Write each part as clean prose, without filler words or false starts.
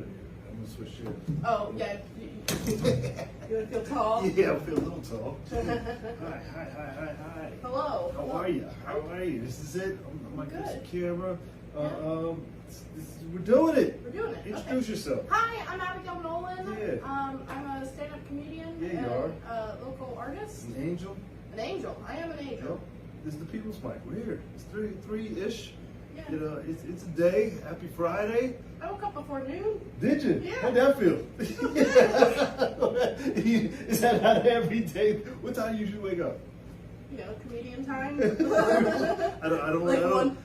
in here. I'm gonna switch chairs. Oh, yeah. You want to feel tall? Yeah, I feel a little tall. Hi. Hello. How are you? This is it. I'm gonna get the camera. We're doing it. We're doing it. Introduce yourself. Hi, I'm Abigail Nolan. Yeah. I'm a stand-up comedian. Yeah, you are. A local artist. An angel. An angel. I am an angel. Yep. This is the People's Mic. We're here. It's three-ish. Yeah. You know, it's a day. Happy Friday. I woke up before noon. Did you? Yeah. How'd that feel? Is that not every day? What time do you usually wake up? You know, comedian time. I don't.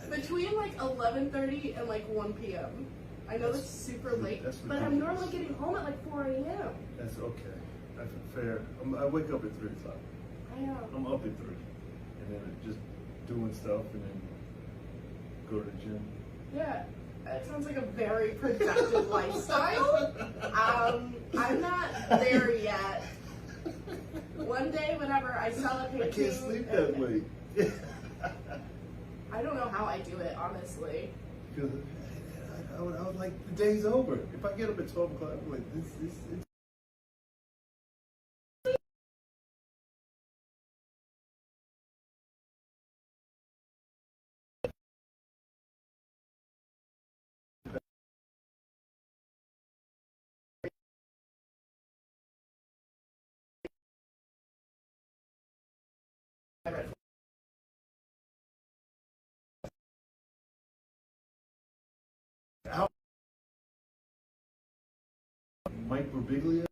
Between like 11:30 and like 1 p.m. I know that's super late, but I'm normally getting home at like 4 a.m. That's okay. That's fair. I wake up at 3 o'clock. I know. I'm up at 3, and then just doing stuff, and then go to the gym. Yeah, it sounds like a very productive lifestyle. I'm not there yet. One day, whenever I sell a painting, I can't sleep that late. I don't know how I do it, honestly. Because I was like, the day's over. If I get up at 12 o'clock, I'm like, this it's out. Mike Birbiglia?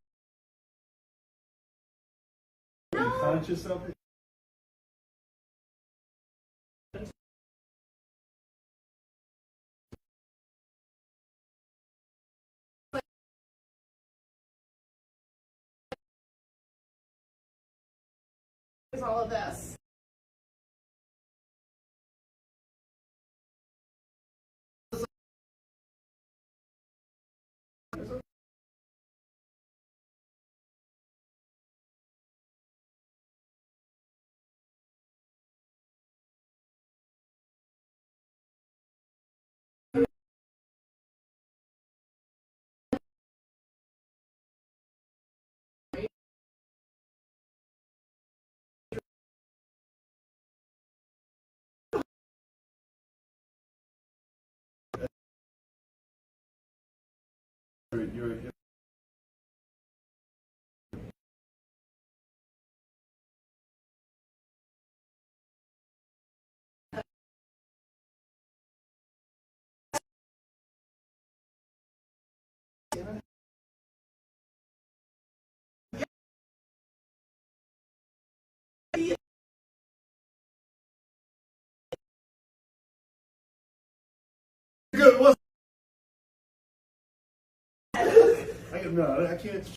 Are you conscious of it? Is all of this. You're good. What's I can't.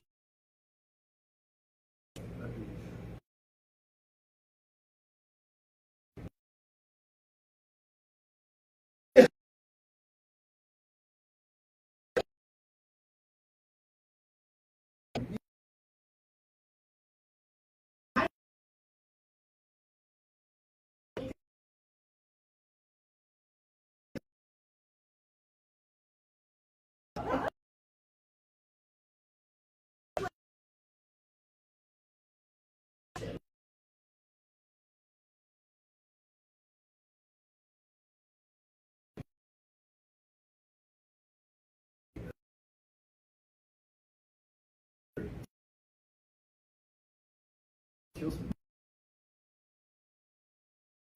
Kills me.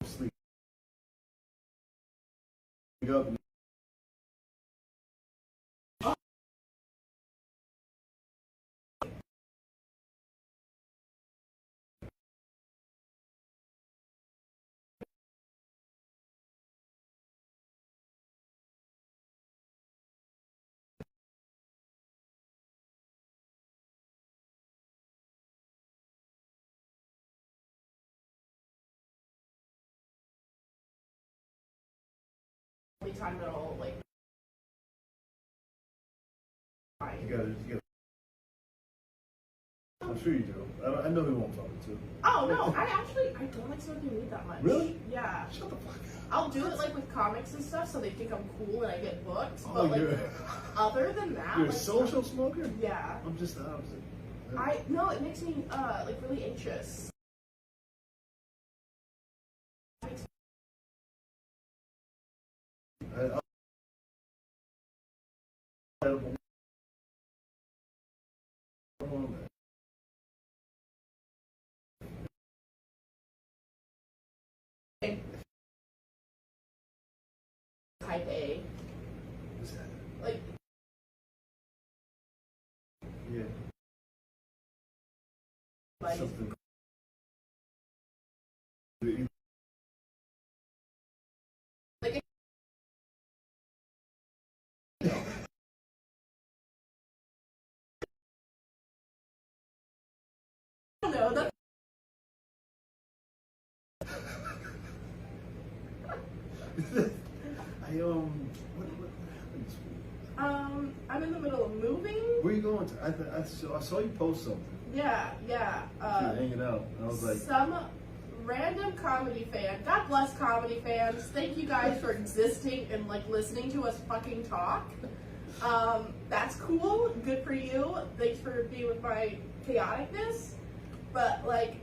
Sleep. Wake up. Time that'll like. You gotta I'm sure you do. I know who I'm talking to. Oh no, I don't like smoking weed that much. Really? Yeah. Shut the fuck up. I'll do it like with comics and stuff, so they think I'm cool and I get booked. Oh, But like, you're, other than that, you're a like, social smoker? Yeah. I'm just the opposite. No, it makes me like really anxious. Type A. What's that? Like, Yeah. like Something. Like I don't know. That's What happened? I'm in the middle of moving. Where you going to? I saw you post something. Yeah. You were hanging out. And I was like, Some random comedy fan. God bless comedy fans. Thank you guys for existing and like listening to us fucking talk. That's cool. Good for you. Thanks for being with my chaoticness. But like,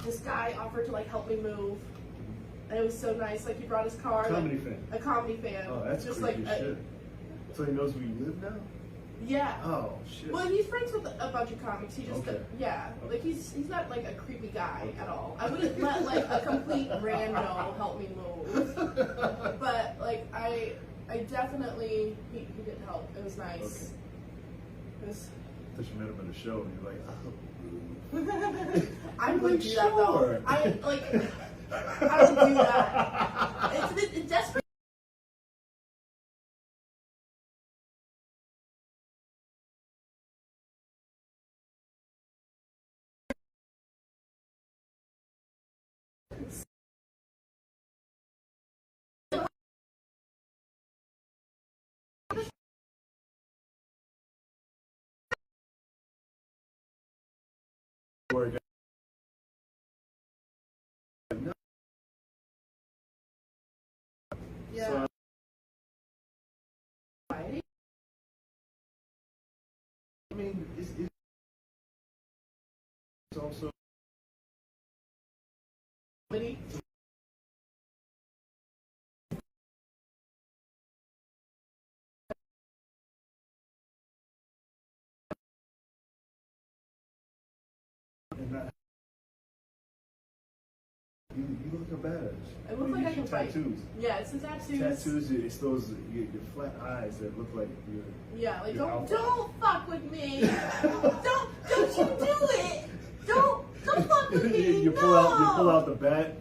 this guy offered to like help me move, and it was so nice. Like he brought his car. comedy like, fan. A comedy fan. Oh, that's just creepy like as shit. So he knows where you live now? yeah. Oh shit. Well, he's friends with a bunch of comics. He just, Okay. yeah, like he's not like a creepy guy at all. I wouldn't let like a complete rando help me move, but like I definitely he did help. It was nice. Okay. It was. I thought you met him at a show and you're like, oh. I'm gonna Like, do that though. sure. I don't do that. It's desperate. Work. Yeah. So, Right? I mean, it's also. Comedy. And that, you look a badass. I look like I can fight. Tattoos. Yeah, it's the tattoos. Tattoos, it's those your flat eyes that look like you're. Yeah, like Your don't alpha. fuck with me. don't you do it. Don't fuck with me. you pull out the bat.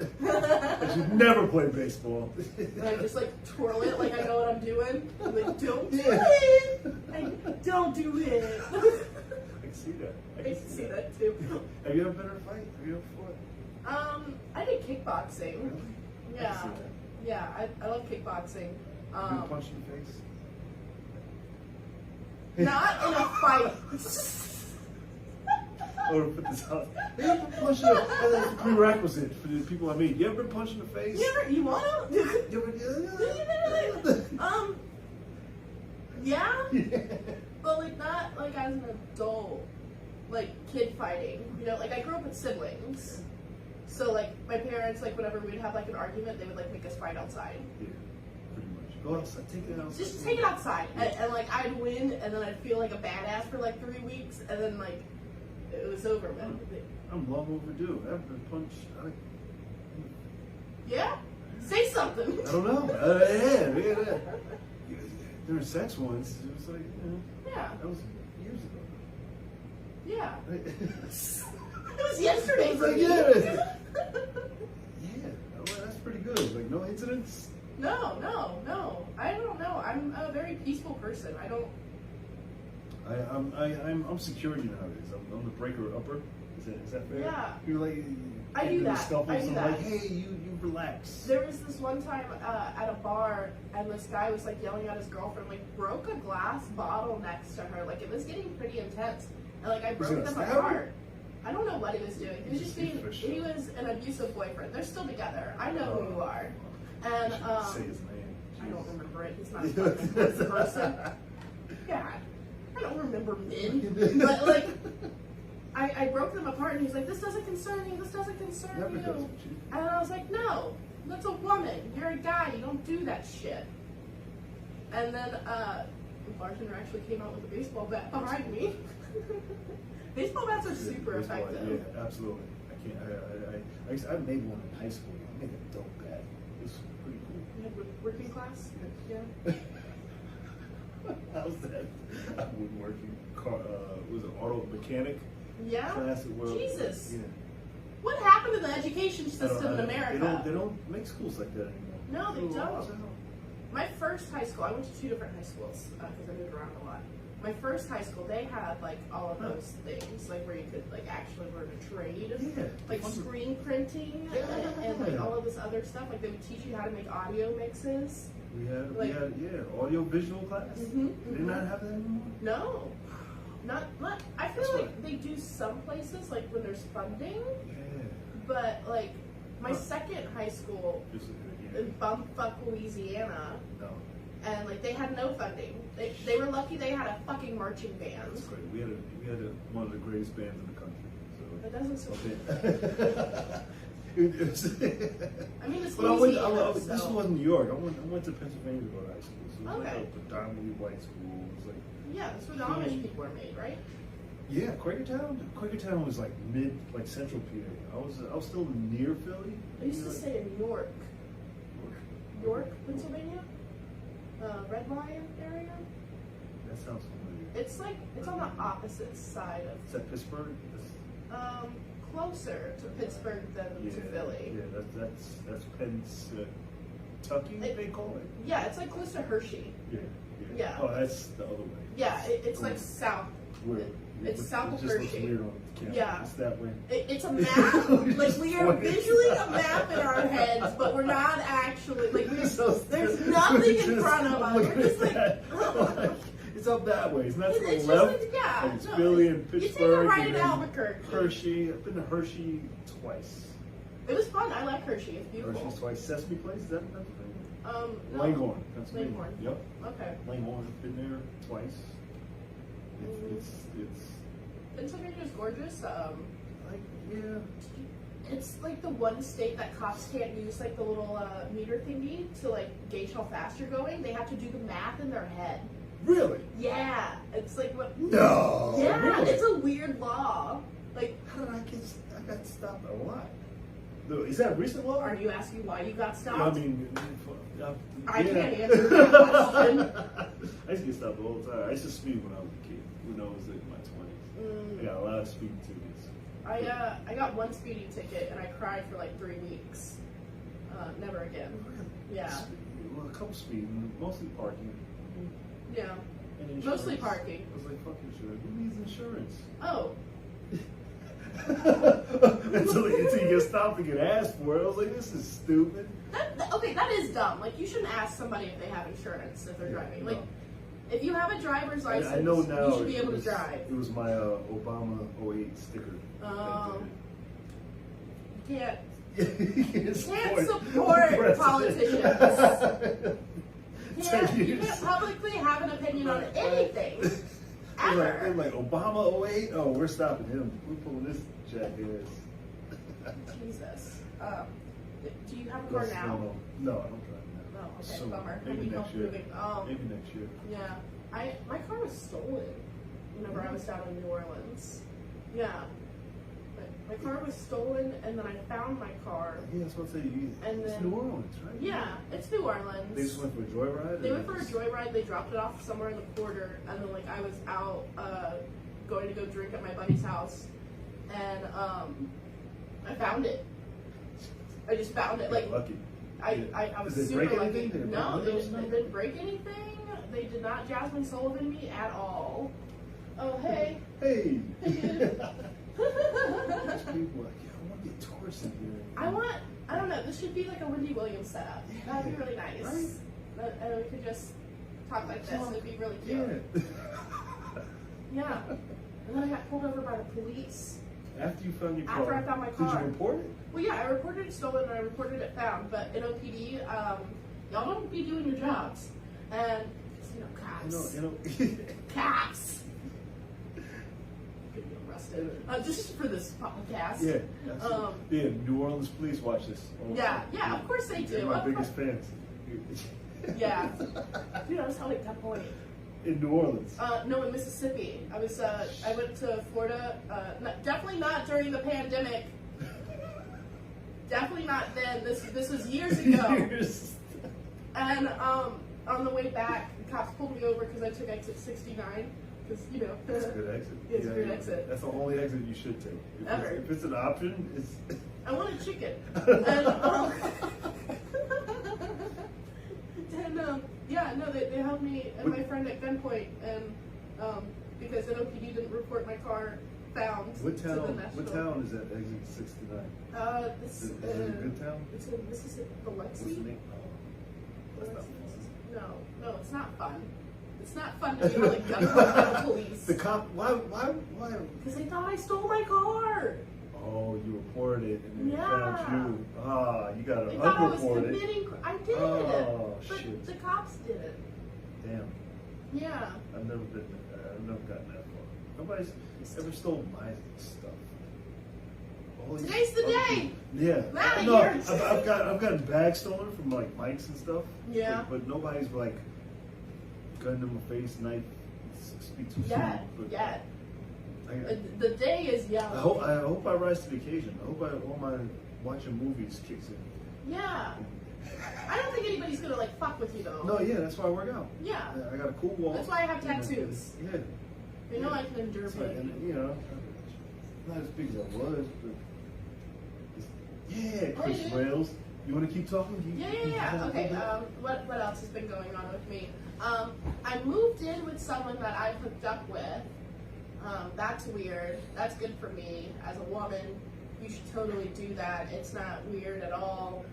I should never play baseball. And I just like twirl it like I know what I'm doing. I'm like, don't do Yeah. it. Don't do it. I can see that. I can see that too. Have you ever been in a fight? Have you ever fought? I did kickboxing. Really? I Yeah. can see that. Yeah, I love kickboxing. You been punched in the face? Not in a fight. Or put this out. You ever been punched in the face? That's a prerequisite for the people I meet. You ever been punched in the face? You wanna? You ever, Yeah, yeah. but like not like as an adult, like kid fighting. You know, like I grew up with siblings, so like my parents, like whenever we'd have like an argument, they would like make us fight outside. Yeah, pretty much. Go outside, take it outside. Just take it outside, and like I'd win, and then I'd feel like a badass for like 3 weeks, and then like it was over, man. I'm long overdue. I've been punched. Yeah, say something. I don't know. Yeah. During sex once, it was like, Yeah, that was years ago. yeah. Right? It was yesterday It's for like, me. yeah. Well, that's pretty good. Like, no incidents? No. I don't know. I'm a very peaceful person. I don't. I'm security nowadays. I'm the breaker upper. Is that fair? Yeah. You're like, I do that. Scuffles, I do and that. like, hey, you relax. There was this one time at a bar, and this guy was like yelling at his girlfriend, like broke a glass bottle next to her. Like it was getting pretty intense, and like I broke them apart. I don't know what he was doing. He was just being. He was an abusive boyfriend. They're still together. I know who you are. And say his name. I don't remember it. He's not a fucking nice person. God, I don't remember men. But like, I broke them apart, and he's like, "This doesn't concern you. This doesn't concern you." And I was like, "No, that's a woman. You're a guy. You don't do that shit." And then the bartender actually came out with a baseball bat behind me. Baseball bats are super effective. Yeah, absolutely. I made one in high school. I made a dope bat. It was pretty cool. You had working class? Yeah. How's that? I was working was it auto mechanic Yeah. class at work. Jesus. Yeah. What happened to the education system in America? They don't make schools like that anymore. No, they don't. My first high school, I went to 2 different high schools because I moved around a lot. My first high school, they had like all of those things, like where you could like actually learn a trade, like screen printing and like all of this other stuff. Like they would teach you how to make audio mixes. We had audio visual class. They not have that anymore. No, not. I feel like they do some places, like when there's funding. Yeah. But like my second high school in bumfuck Louisiana. No. And like they had no funding. They were lucky they had a fucking marching band. That's great. We had one of the greatest bands in the country. So. That doesn't surprise I mean, it's Louisiana. This was New York. I went to Pennsylvania to go to high school. So it was like a predominantly white school. It was like that's where the Amish people were made, right? Yeah, Quakertown was like central PA. I was still near Philly. I used to say in York, Pennsylvania. Red Lion area. That sounds familiar. It's like it's on the opposite side of. Is that Pittsburgh? Closer to Pittsburgh than to Philly. Yeah, that's Pennsatucky, they call it. Yeah, it's like close to Hershey. Yeah. Oh, that's the other way. Yeah, it's like south. It's south of Hershey. Weird on camera. Yeah, it's that way. It's a map. Like we are visually a map in our heads, but we're not actually like there's nothing in front of us. We're just like. It's up that way. It's not to the It's left. Just like, It's Philly and Pittsburgh. You take a right in Albuquerque. Hershey. I've been to Hershey twice. It was fun. I like Hershey. It's beautiful. Hershey's twice. Sesame Place. Is that Pennsylvania? No. Langhorne. Pennsylvania. Langhorne. Yep. Okay. Langhorne. Been there twice. It's Pennsylvania's gorgeous. yeah. It's like the one state that cops can't use like the little meter thingy to like gauge how fast you're going. They have to do the math in their head. Really? Yeah. It's like what? No. Yeah. Really? It's a weird law. Like, how did I got stopped a lot? Is that a recent law? Are you asking why you got stopped? I mean, I can't answer that question. I used to get stopped all the time. I used to speed when I was a kid, when I was in my 20s. I got a lot of speeding tickets. I got one speeding ticket and I cried for like 3 weeks. Never again. Yeah. Well, a couple speeding, mostly parking. Yeah. And mostly parking. I was like, fuck insurance. Who needs insurance? Oh. until you get stopped and get asked for it. I was like, this is stupid. Okay, that is dumb. Like, you shouldn't ask somebody if they have insurance if they're driving. Like, if you have a driver's license, I know now you should be able to drive. It was my Obama 08 sticker. You can't. You can't support politicians. You can't publicly have an opinion on anything. Ever. They're like, Obama 08? Oh, we're stopping him. We're pulling this jackass. Jesus. Do you have a car now? No, I don't drive now. Oh, okay, So bummer. maybe next year. Maybe next year. Yeah. My car was stolen whenever I was down in New Orleans. Yeah. My car was stolen, and then I found my car. Yeah, that's what I say. It's New Orleans, right? Yeah, it's New Orleans. They just went for a joyride? They went for a joyride. They dropped it off somewhere in the quarter, and then like I was out going to go drink at my buddy's house, and I found it. I just found it. Like lucky. I was super lucky. No, they didn't break anything. They did not Jasmine Sullivan me at all. Oh hey. Hey. There's people like, yeah, I want to get tourists in here. I don't know, this should be like a Wendy Williams setup. That'd be really nice. Right? And we could just talk like this. It'd be really cute. Yeah. Yeah. And then I got pulled over by the police. After you found your car? After I found my car. Did you report it? Well, yeah, I reported it stolen and I reported it found. But in OPD, y'all don't be doing your jobs. And, cops. You know. Cops. Get arrested. Just for this podcast. Yeah. Yeah, New Orleans police watch this. Yeah, of course they do. They're my biggest fans. Yeah. Dude, I was held at gunpoint. In New Orleans? No, in Mississippi. I went to Florida. Definitely not during the pandemic. Definitely not then. This was years ago. And on the way back, the cops pulled me over because I took exit 69. Because that's a good exit. It's a good exit. That's the only exit you should take. If it's an option, it's. I want a chicken. And yeah, no, they held me and my friend at gunpoint, and because NOPD didn't report my car found. What to the national. What town is that exit 69? This is it a good town? It's in Mississippi. What's the name? That's not fun. No, it's not fun. It's not fun to be held at gunpoint by the police. The cop? Why? Because they thought I stole my car. Oh, you reported it and they Yeah. found you. You got to They thought I was unreport it. committing. I did. Oh, but shit. the cops didn't. Damn. Yeah. I've never gotten that far. Nobody's ever stole my stuff. Today's the day. Yeah. Outta No, here. I've gotten bags stolen from like mics and stuff. Yeah. But nobody's like gun to my face, knife, speak too soon. Yet. The day is young. I hope I rise to the occasion. I hope all my watching movies kicks in. Yeah. I don't think anybody's gonna like fuck with you though. No, yeah, that's why I work out. Yeah. I got a cool wall. That's why I have tattoos. Yeah. They know I can endure That's right. pain. And not as big as I was, but Chris Railz. You want to keep talking? Yeah. Okay. What else has been going on with me? I moved in with someone that I've hooked up with. That's weird. That's good for me as a woman. You should totally do that. It's not weird at all.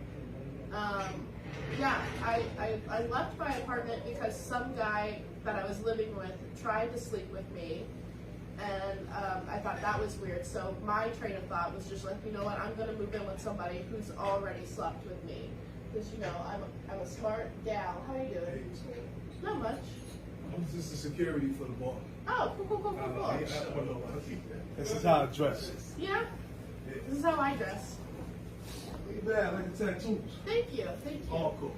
Yeah, I left my apartment because some guy that I was living with tried to sleep with me, and I thought that was weird. So my train of thought was just like, you know what, I'm going to move in with somebody who's already slept with me. Because, I'm a smart gal. How are you doing? Not much. I'm just the security for the bar. Oh, cool. This is how I dress. Yeah? This is how I dress. Ain't bad, like the tattoos. Thank you. All cool.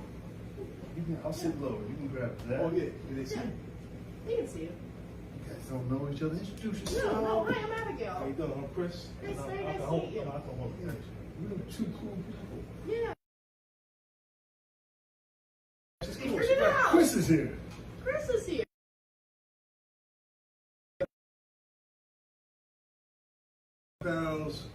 I'll sit lower. You can grab that. Oh, yeah. Can they see me? They can see you. You guys don't know each other. Introduce yourself. No, hi, I'm Abigail. How you doing? I'm Chris. It's And very I nice can to hold- meet you. I can hold it. We're two cool people. Yeah. Just They cool. figured it out. Chris is here. Chris is here. Pounds.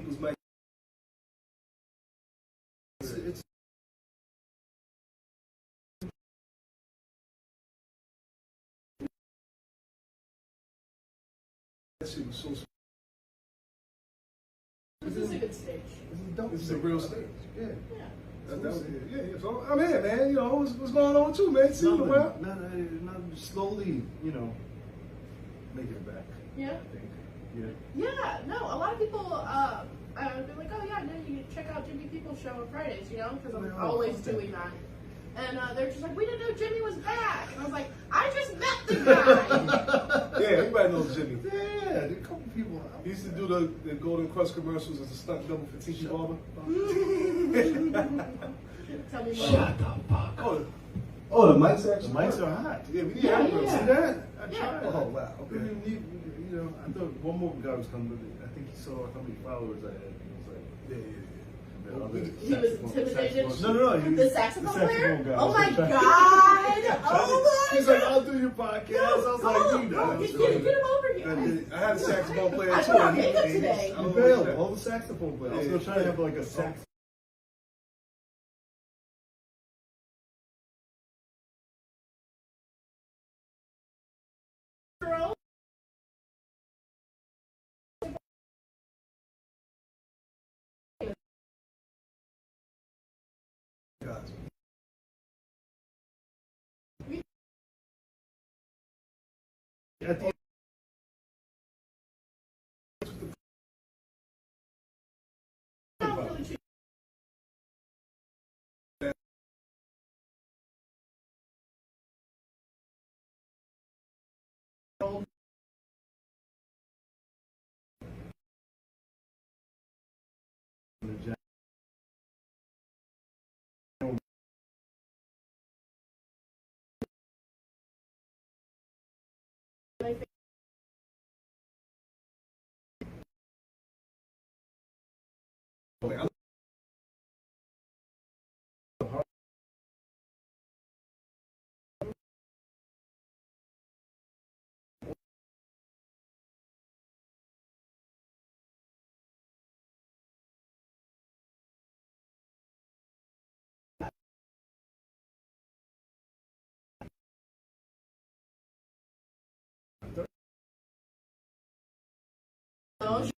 It was my. It's that shit was so. This is a good stage. This is a real stage. Yeah. Yeah. Yeah. So I'm here, man. What's going on with you, man? See you around. No, slowly, making it back. Yeah. I think. Yeah. Yeah. No, a lot of people I've been like, oh yeah, no, you can check out Jimmy People's show on Fridays, because I'm always doing that. And they're just like, we didn't know Jimmy was back. And I was like, I just met the guy. Yeah, everybody knows Jimmy. Yeah, there are a couple people. He used to do the Golden Crust commercials as a stunt double for Tiki Barber. Tell me more. Shut up. Oh, the mics actually. The mics are hot. Yeah, we need Yeah, everybody. yeah. See that? I Yeah. tried. Oh, wow. Okay. I thought one more guy was coming, but I think he saw how many followers I had. And he was like, Yeah. He was intimidated. No. The saxophone player? guy. Oh my god! Oh my He's like, I'll do your podcast. I was like, get him over here. I had a saxophone player I too. put on makeup today. Abigail, all the saxophone players. I was gonna try to have like a sax. Girl. At the Oh,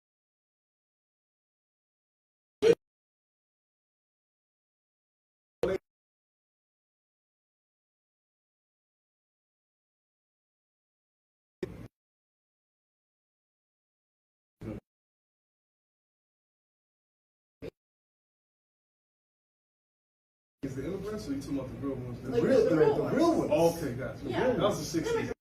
Is the immigrants or you talking about the real ones? Like the real ones. Oh, okay, gotcha. Yeah. That was the 60s.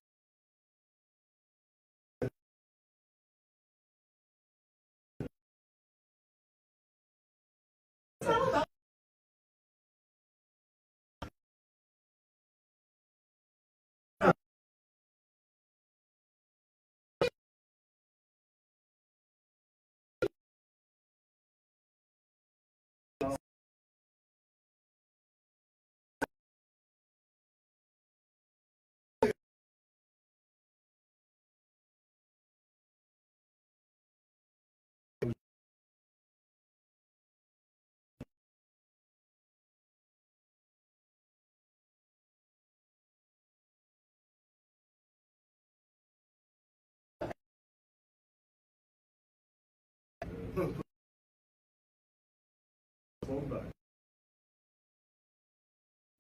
it's all about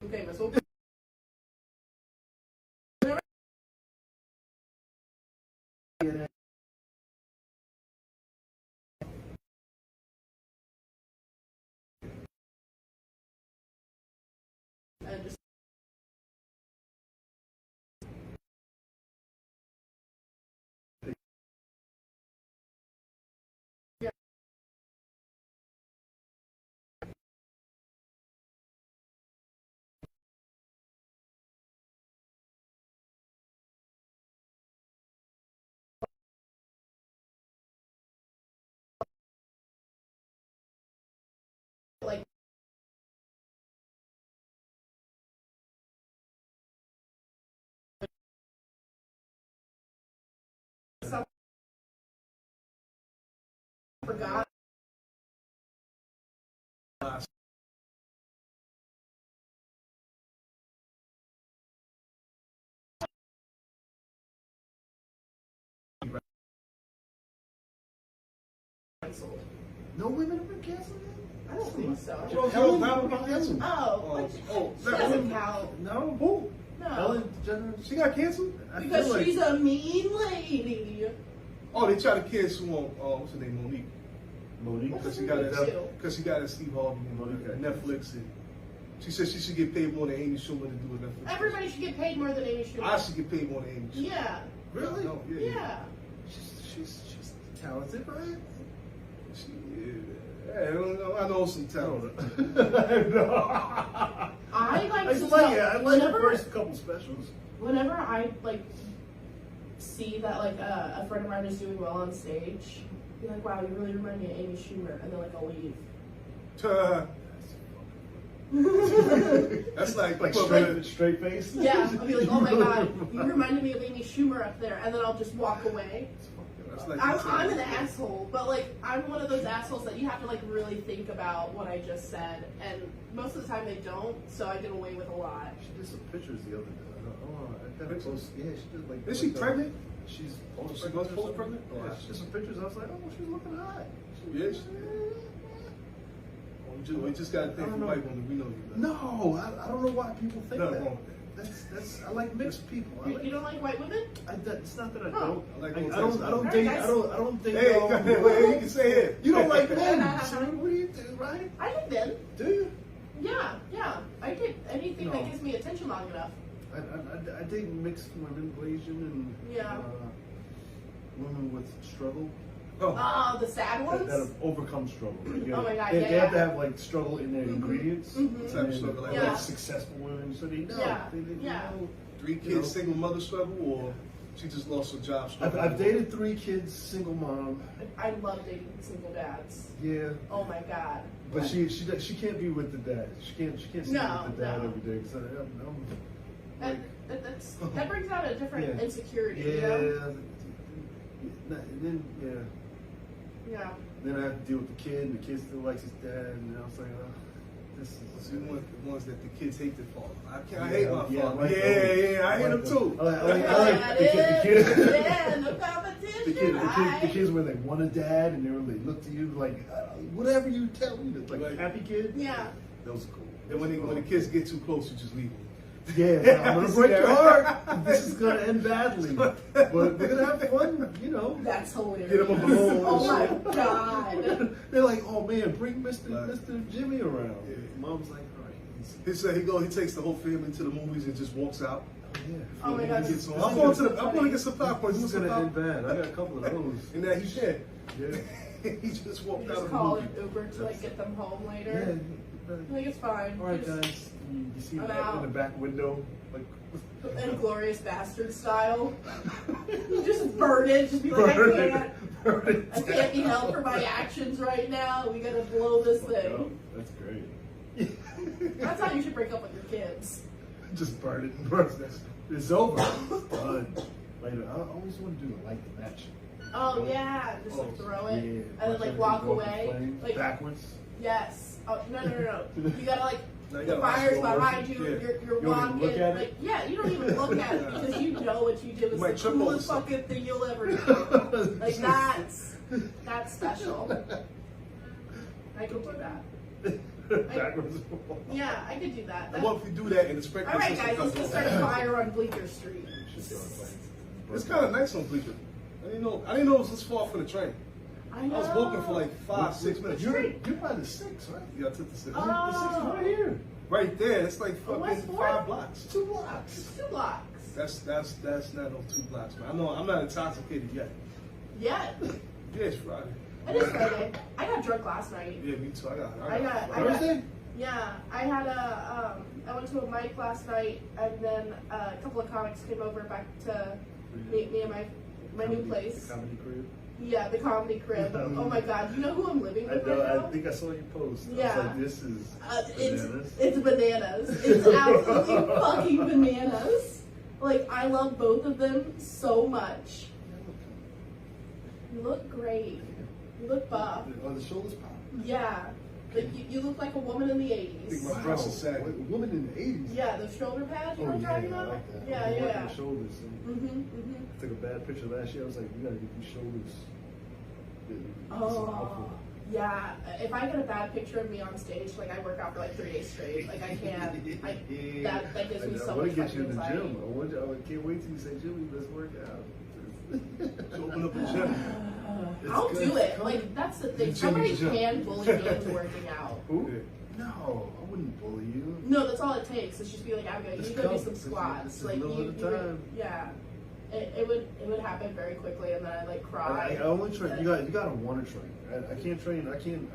okay, Miss Open. And just like some forgot. Canceled. No women have been canceled. I don't think so. Helen got canceled. Oh, she doesn't count. No, who? No, Ellen DeGeneres. She got canceled? because feel like- she's a mean lady. Oh, they tried to cancel what's her name, Monique. Monique. Because she got a Steve Harvey and Monique. Netflix. And she said she should get paid more than Amy Schumer to do a Netflix. Everybody should get paid more than Amy Schumer. I should get paid more than Amy Schumer. Yeah, Really? No, yeah. She's talented, right? I know some talent. I like to I like the whenever, first couple specials. whenever I like see that like a friend of mine is doing well on stage, be like, wow, you really remind me of Amy Schumer, and then like I'll leave. That's like straight face. Yeah, I'll be like, oh my god, you reminded me of Amy Schumer up there, and then I'll just walk away. That's like I'm an asshole, but like I'm one of those assholes that you have to like really think about what I just said, and most of the time they don't, so I get away with a lot. She did some pictures the other day. I got close. Yeah, she did like. Is she pregnant? She's She was post-pregnant? Yeah, she did some pictures. I was like, oh, she's looking hot. Yeah. We just got to think for white women. We know you. No, I don't know why people think Nothing that. wrong. That's I like mixed people. You don't like white women? It's not that I Huh. don't. I like I both don't. types. I don't Alright, think. guys. I don't think. Hey, you can say it. You don't like men, so what do you do, right? I like men. Do you? Yeah. I get anything No. that gives me attention long enough. I date mixed women, Asian and Yeah. women with struggle. Oh, the sad ones? That have overcome struggle. Oh my God, They yeah, have to yeah. have like struggle in their ingredients. Mhm. Type of struggle, like Yeah. like successful women, so they know. Yeah, They yeah. know. 3 kids, You know. single mother struggle, or she just lost her job struggle. I've dated 3 kids, single mom. I love dating single dads. Yeah. Oh my god. But she can't be with the dad. She can't sit No, with the dad no. every day. Cause I'm That brings out a different Yeah. insecurity, yeah. you know? Yeah. Then I have to deal with the kid, and the kid still likes his dad, and I was like, this is. So you want the ones that the kids hate their father. I Yeah, hate my yeah, I father. like Yeah, those. I hate him too. I like That the kid. yeah, no competition. The kids where they want a dad, and they look to you like, whatever you tell me, like Right. happy kid. Yeah. Those are cool. And when the kids get too close, you just leave them. Yeah, I'm gonna break your heart. This is gonna end badly, but we're gonna have fun, you know. That's hilarious. Get 'em a balloon Oh my and god. They're like, oh man, bring Mr. Right. Mr. Jimmy around. Yeah. Mom's like, all right. He said he takes the whole family to the movies and just walks out. Yeah. Oh my God. He gets home. I'm going to get some popcorn. This You is want some gonna end popcorn? bad. I got a couple of those. And that he said. Yeah. He just walked You out just of call the an movie. Uber to like get them home Yeah. later. I think it's fine. All right, Just- guys. You see I'm that out. in the back window, like. Inglorious Bastard style. You just burn it. Just be like, I can't be held for my actions right now. We gotta blow this thing. That's great. That's how you should break up with your kids. Just burn it and burn it. It's over. It's done. Later, I always want to do the light the match. Oh yeah, just like throw it Yeah. and then like walk Go up the away. flame, Like backwards. yes. Oh no. You gotta like Now you the gotta watch fire's it. behind you. Yeah. You're You don't even walking. look at it? Like yeah, you don't even look at it because you know what you did You was might the trip over coolest something. fucking thing you'll ever do. Like that's special. I could do that. Backwards. Yeah, I could do that. And what if we do that and the sprinkler All right, system guys, let's comes go on? start a fire on Bleecker Street. It's kind of nice on Bleecker. I didn't know it was this far from the train. I know. I was walking for like 5-6 minutes. You're by the 6, right? Yeah, I took the 6. Oh. The 6 is right here. Right there, it's like Oh, West fucking Fourth? 5 blocks. 2 blocks. It's 2 blocks. That's not no 2 blocks, man. I know I'm not intoxicated yet. Yeah, Yeah, it's Friday. it is Friday. I got drunk last night. Yeah, me too. I got- Thursday? Yeah, I had I went to a mic last night, and then a couple of comics came over back to meet me at my new place. The comedy crib. Yeah, the comedy crib. Oh my god, you know who I'm living I with know. right now? I think I saw your post. I Yeah. was like, this is bananas. It's bananas. It's absolutely fucking bananas. Like I love both of them so much. You look great. You look buff. Oh, the shoulders pop. Yeah. Like you look like a woman in the I think 80s. my breasts are saggy. Wait, woman in the 80s. Yeah, the shoulder pads you Oh, know what I'm yeah, talking I about? like that. Yeah, I like yeah. the shoulders. And I took a bad picture last year. I was like, you gotta get these shoulders. Oh, yeah. If I get a bad picture of me on stage, like I work out for like 3 days straight. Like I can't. That gives me so I want much to get you fucking in the anxiety. gym. I can't wait till you say, Jimmy, let's work out. Let's open up a gym. I'll good. do it. Come. Like that's the thing. Jimmy Somebody Jump. can bully me into working out. Who? Yeah. No, I wouldn't bully you. No, that's all it takes. It's just be like, Abigail, you Just need to go do come. some It's squats. a Like little you, at a you would- time. yeah. It would happen very quickly, and then I like cry. I only train. You gotta want to train. I can't train. I can't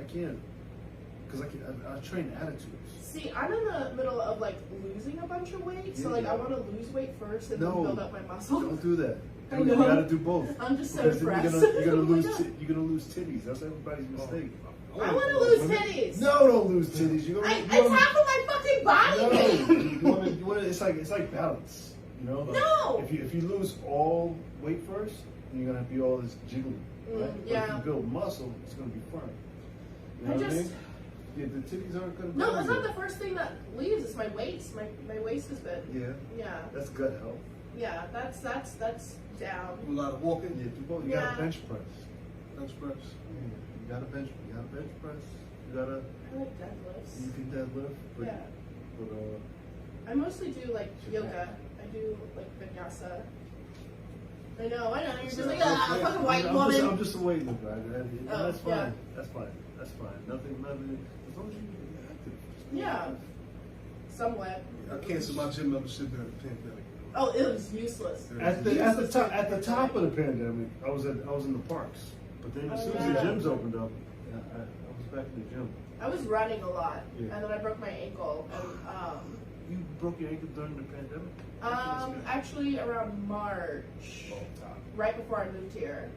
because I train attitudes. See, I'm in the middle of like losing a bunch of weight, so like I want to lose weight first and then No. build up my muscle. Don't do that. I You know. gotta do both. I'm just so Because then depressed. you're gonna Oh my lose. God. You're gonna lose titties. That's everybody's mistake. I want to lose titties. No, don't lose titties. It's half of my fucking body. No, you wanna. It's like balance. You know. Like, No. If you lose all weight first, then you're gonna be all this jiggly. Right? But yeah. if you build muscle, it's gonna be firm. You know I what I just. mean? Yeah, the titties aren't gonna. No, go that's not anywhere. the first thing that leaves. It's my waist. My waist has been. Yeah. Yeah. That's gut health. Yeah. That's down. A lot of walking. Yeah, do both. You Yeah. gotta bench press. Bench press. Yeah, you gotta bench press. You gotta. I like deadlifts. You can deadlift. But, Yeah. But I mostly do like yoga. I do like vinyasa. I know. You're just like, fucking white woman. I'm just a weightlifter. Oh, That's fine. yeah. That's fine. That's fine. Nothing. As long as you're active. Just be Yeah. active. Somewhat. I canceled my gym membership during the pandemic. Oh, it was useless. At the top of the pandemic, I was in the parks. But then as soon as the yeah. gyms opened up, I was back in the gym. I was running a lot, Yeah. and then I broke my ankle, and You broke your ankle during the pandemic? actually around March, Oh, top. right before I moved here,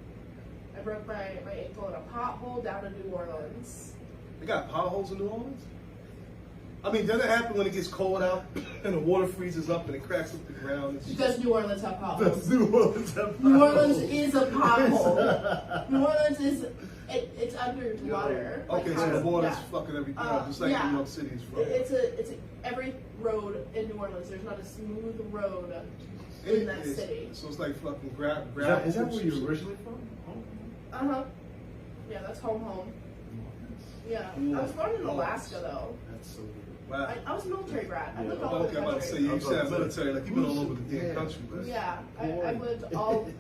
I broke my ankle in a pothole down in New Orleans. They got potholes in New Orleans? I mean, does it happen when it gets cold out and the water freezes up and it cracks up the ground? It's Because New Orleans have potholes. New Orleans have New Orleans potholes. is a pothole. New Orleans is it's underwater. Okay, Like, so the water's yeah. fucking everything up, just like yeah. New York City is from. It's every road in New Orleans. There's not a smooth road in that city. So it's like fucking grab. Is that where you're originally from? Uh-huh. Yeah, that's home. Yeah. I was born in Alaska though. That's so weird. Wow. I was a military brat. I Yeah. lived all over Okay, the I'm about to say, country. you said military, like you've been all over the damn Yeah. country, but Yeah, I've lived on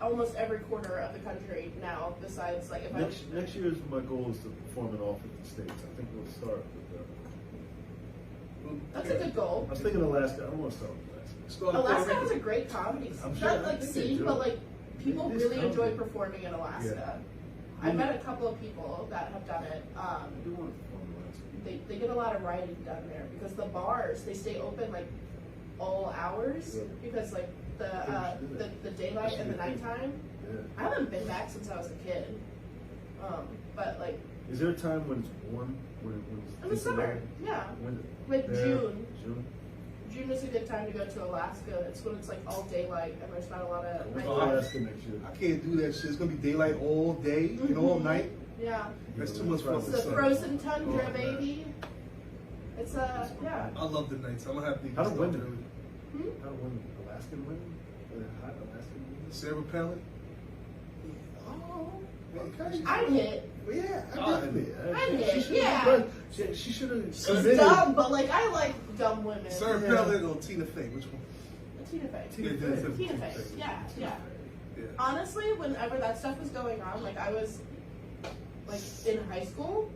almost every corner of the country now. Besides, like if Next year's my goal is to perform in all 50 states. I think we'll start with that's a good goal. I was thinking Alaska. I want to start with Alaska. Alaska has a great comedy scene. I'm sure- Not I like think they scene, do. but like people It is really enjoy comedy. performing in Alaska. Yeah. I've met a couple of people that have done it. I do want to perform in Alaska. They get a lot of writing done there because the bars they stay open like all hours Yeah. because like the daylight and the nighttime. Yeah. I haven't been back since I was a kid. But like Is there a time when it's warm? When it's in the summer, yeah, When, like there? June. June. June is a good time to go to Alaska. It's when it's like all daylight and there's not a lot of We'll night go to time. Alaska next year. I can't do that shit. It's gonna be daylight all day and all night. Yeah, That's too much fun. it's the frozen tundra, baby. It's yeah. I love the nights. I'm gonna have to. How do women? Hmm? How do women? Alaskan women? Are they hot Alaskan women? Sarah Palin. Oh, okay. I'd hit. Yeah, I'd She should have. She's dumb, but like I like dumb women. Sarah Yeah. Palin or Tina Fey? Which one? Tina Fey. Tina Fey. Yeah, yeah. Yeah. Honestly, whenever that stuff was going on, like I was like in high school,